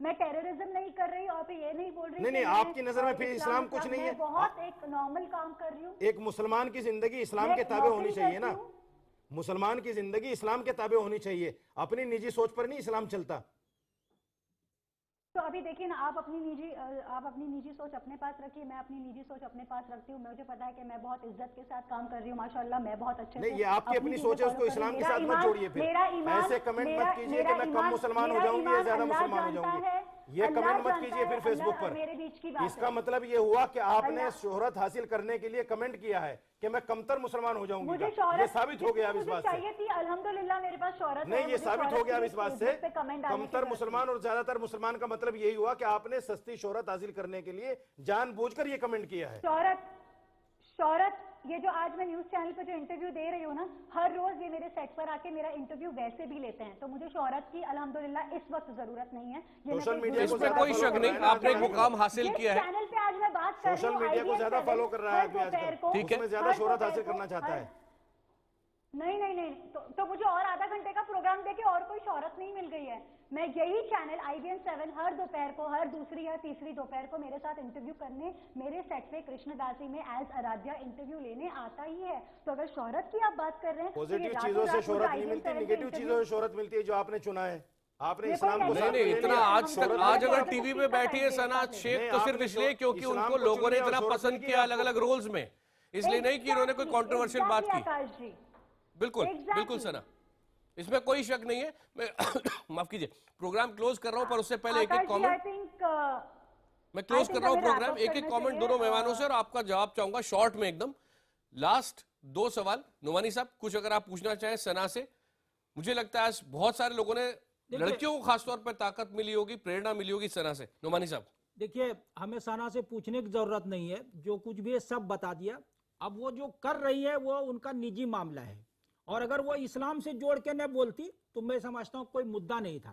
मैं टेररिज्म नहीं कर रही, और फिर ये नहीं बोल रही नहीं, कि नहीं, मैं, आपकी नजर में फिर इस्लाम कुछ नहीं है। मैं बहुत एक नॉर्मल काम कर रही हूँ। एक मुसलमान की जिंदगी इस्लाम मैं के ताबे होनी नौकरी चाहिए ना। करती हूँ। मुसलमान की जिंदगी इस्लाम के ताबे होनी चाहिए, अपनी निजी सोच पर नहीं इस्लाम चलता। तो तो अभी देखिए ना, आप अपनी निजी सोच अपने पास रखिए, मैं अपनी निजी सोच अपने पास रखती हूँ। मुझे पता है कि मैं बहुत इज्जत के साथ काम कर रही हूँ, माशाल्लाह, मैं बहुत अच्छे नहीं, ये आपकी अपनी सोच है, उसको इस्लाम के साथ मत जोड़िए। फिर ऐसे कमेंट मत कीजिए कि मैं कम मुसलमान हो जाऊंगी या ज्यादा मुसलमान हो जाऊंगी, ये कमेंट मत कीजिए फिर फेसबुक पर। इसका मतलब ये हुआ कि आपने शोहरत हासिल करने के लिए कमेंट किया है कि मैं कमतर मुसलमान हो जाऊंगी, ये साबित हो गया अब इस बात से। अल्हम्दुलिल्लाह मेरे पास शोहरत नहीं, ये साबित हो गया अब इस बात से। कमतर मुसलमान और ज्यादातर मुसलमान का मतलब यही हुआ कि आपने सस्ती शोहरत हासिल करने के लिए जानबूझकर ये कमेंट किया है। शोहरत, ये जो आज मैं न्यूज चैनल पे जो इंटरव्यू दे रही हूँ ना, हर रोज ये मेरे सेट पर आके मेरा इंटरव्यू वैसे भी लेते हैं, तो मुझे शोहरत की अल्हम्दुलिल्लाह इस वक्त जरूरत नहीं है। सोशल मीडिया को इसमें कोई शक नहीं, आपने एक मुकाम हासिल किया है। चैनल पे आज मैं बात कर रही सोशल हूँ, मीडिया को ज्यादा फॉलो कर रहा है आदमी आजकल, ठीक है, उसमें ज्यादा शोहरत हासिल करना चाहता है। नहीं, तो मुझे और आधा घंटे का प्रोग्राम देके और कोई शोहरत नहीं मिल गई है। मैं यही चैनल IBN 7 हर दोपहर को, हर दूसरी या तीसरी दोपहर को मेरे साथ इंटरव्यू करने मेरे सेट पे कृष्णदासी में एज आराध्या इंटरव्यू लेने आता ही है। तो अगर शोहरत की आप बात कर रहे हैं, पॉजिटिव चीजों से शोहरत नहीं मिलती, निगेटिव चीजों से शोहरत मिलती है जो आपने चुना है। आपने इस्लाम को नहीं, इतना आज तक, आज अगर टीवी पे बैठी है सना शेख तो सिर्फ इसलिए क्योंकि उनको लोगों ने इतना पसंद किया अलग अलग रोल्स में, इसलिए नहीं कि उन्होंने कोई कंट्रोवर्शियल बात की। बिल्कुल सना, इसमें कोई शक नहीं है। मैं माफ कीजिए, प्रोग्राम क्लोज कर रहा हूं, पर उससे पहले एक कमेंट मैं क्लोज कर रहा हूं प्रोग्राम, एक कमेंट दोनों मेहमानों से और आपका जवाब चाहूंगा शॉर्ट में एकदम। लास्ट 2 सवाल नोमानी साहब, कुछ अगर आप पूछना चाहें सना से। मुझे लगता है आज बहुत सारे लोगों ने, लड़कियों को खासतौर पर ताकत मिली होगी, प्रेरणा मिली होगी सना से। नोमानी साहब देखिए, हमें सना से पूछने की जरूरत नहीं है, जो कुछ भी है सब बता दिया। अब वो जो कर रही है वो उनका निजी मामला है, और अगर वो इस्लाम से जोड़ के न बोलती तो मैं समझता हूँ कोई मुद्दा नहीं था।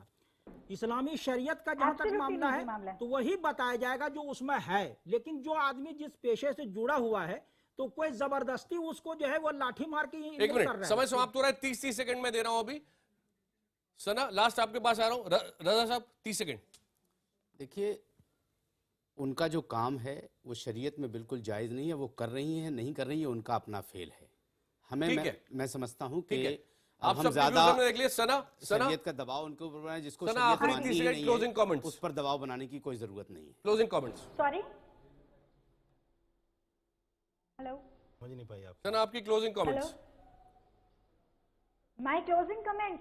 इस्लामी शरीयत का जहां तक मामला है तो वही बताया जाएगा जो उसमें है, लेकिन जो आदमी जिस पेशे से जुड़ा हुआ है तो कोई जबरदस्ती उसको जो है वो लाठी मार के एक मिनट, समय समाप्त हो रहा है, 30 सेकंड में दे रहा हूं अभी। सना लास्ट आपके पास आ रहा हूं, रजा साहब 30 सेकंड। देखिए, उनका जो काम है वो शरीयत में बिल्कुल जायज़ नहीं है, वो कर रही हैं नहीं कर रही है, उनका अपना फेल है। हमें मैं समझता हूं कि आप हम ज्यादा देख लिए सना शरीयत का दबाव उनके ऊपर बनाए, जिसको सना आखिरी 30 सेकंड क्लोजिंग कमेंट्स, उस पर दबाव बनाने की कोई जरूरत नहीं है। Closing comments. सॉरी, हेलो, समझ नहीं पाई आप सना, आपकी closing comments. My closing comment,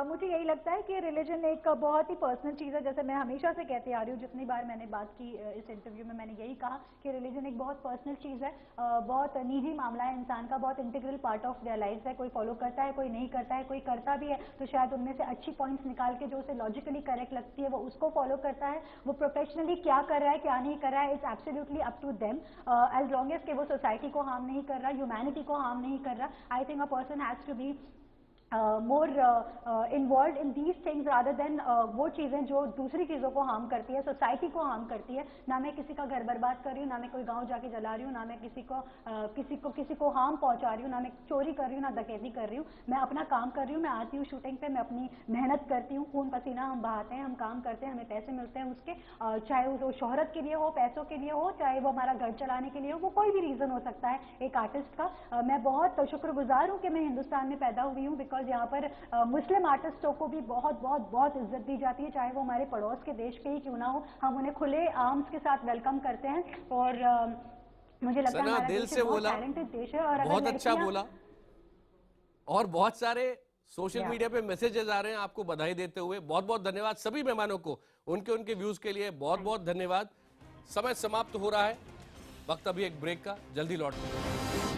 मुझे यही लगता है कि रिलीजन एक बहुत ही पर्सनल चीज़ है। जैसे मैं हमेशा से कहती आ रही हूँ, जितनी बार मैंने बात की इस इंटरव्यू में, मैंने यही कहा कि रिलीजन एक बहुत पर्सनल चीज़ है, बहुत निजी मामला है इंसान का, बहुत integral part of their life है। कोई फॉलो करता है, कोई नहीं करता है, कोई करता भी है तो शायद उनमें से अच्छी पॉइंट्स निकाल के जो उसे लॉजिकली करेक्ट लगती है वो उसको फॉलो करता है। वो प्रोफेशनली क्या कर रहा है, क्या नहीं कर रहा है, it's absolutely up to them, as long as के वो सोसाइटी को हार्म नहीं कर रहा, ह्यूमैनिटी को हार्म नहीं कर रहा। I think a person has to be more involved in these things rather than वो चीज़ें जो दूसरी चीज़ों को हार्म करती है, सोसाइटी को हार्म करती है। ना मैं किसी का घर बर्बाद कर रही हूँ, ना मैं कोई गांव जाके जला रही हूँ, ना मैं किसी को हार्म पहुंचा रही हूँ, ना मैं चोरी कर रही हूँ, ना डकैती कर रही हूँ। मैं अपना काम कर रही हूँ, मैं आती हूँ शूटिंग पे, मैं अपनी मेहनत करती हूँ, खून पसीना हम बहाते हैं, हम काम करते हैं, हमें पैसे मिलते हैं उसके, चाहे वो शोहरत के लिए हो, पैसों के लिए हो, चाहे वो हमारा घर चलाने के लिए हो, वो कोई भी रीज़न हो सकता है एक आर्टिस्ट का। मैं बहुत शुक्रगुजार हूँ कि मैं हिंदुस्तान में पैदा हुई हूँ, बिकॉज यहाँ पर मुस्लिम आर्टिस्टों को भी बहुत बहुत बहुत इज्जत दी जाती है, चाहे वो हमारे पड़ोस के देश के ही क्यों ना हो। हम उन्हें खुले आर्म्स के साथ वेलकम करते हैं, और मुझे लगता है हमारा दिल देश से बहुत बोला, टैलेंटेड देश है। और बहुत अच्छा बोला, और बहुत सारे सोशल मीडिया पे मैसेजेस आ रहे हैं आपको बधाई देते हुए। बहुत बहुत धन्यवाद सभी मेहमानों को, उनके व्यूज के लिए बहुत बहुत धन्यवाद। समय समाप्त हो रहा है, वक्त अभी एक ब्रेक का, जल्दी लौटते हैं।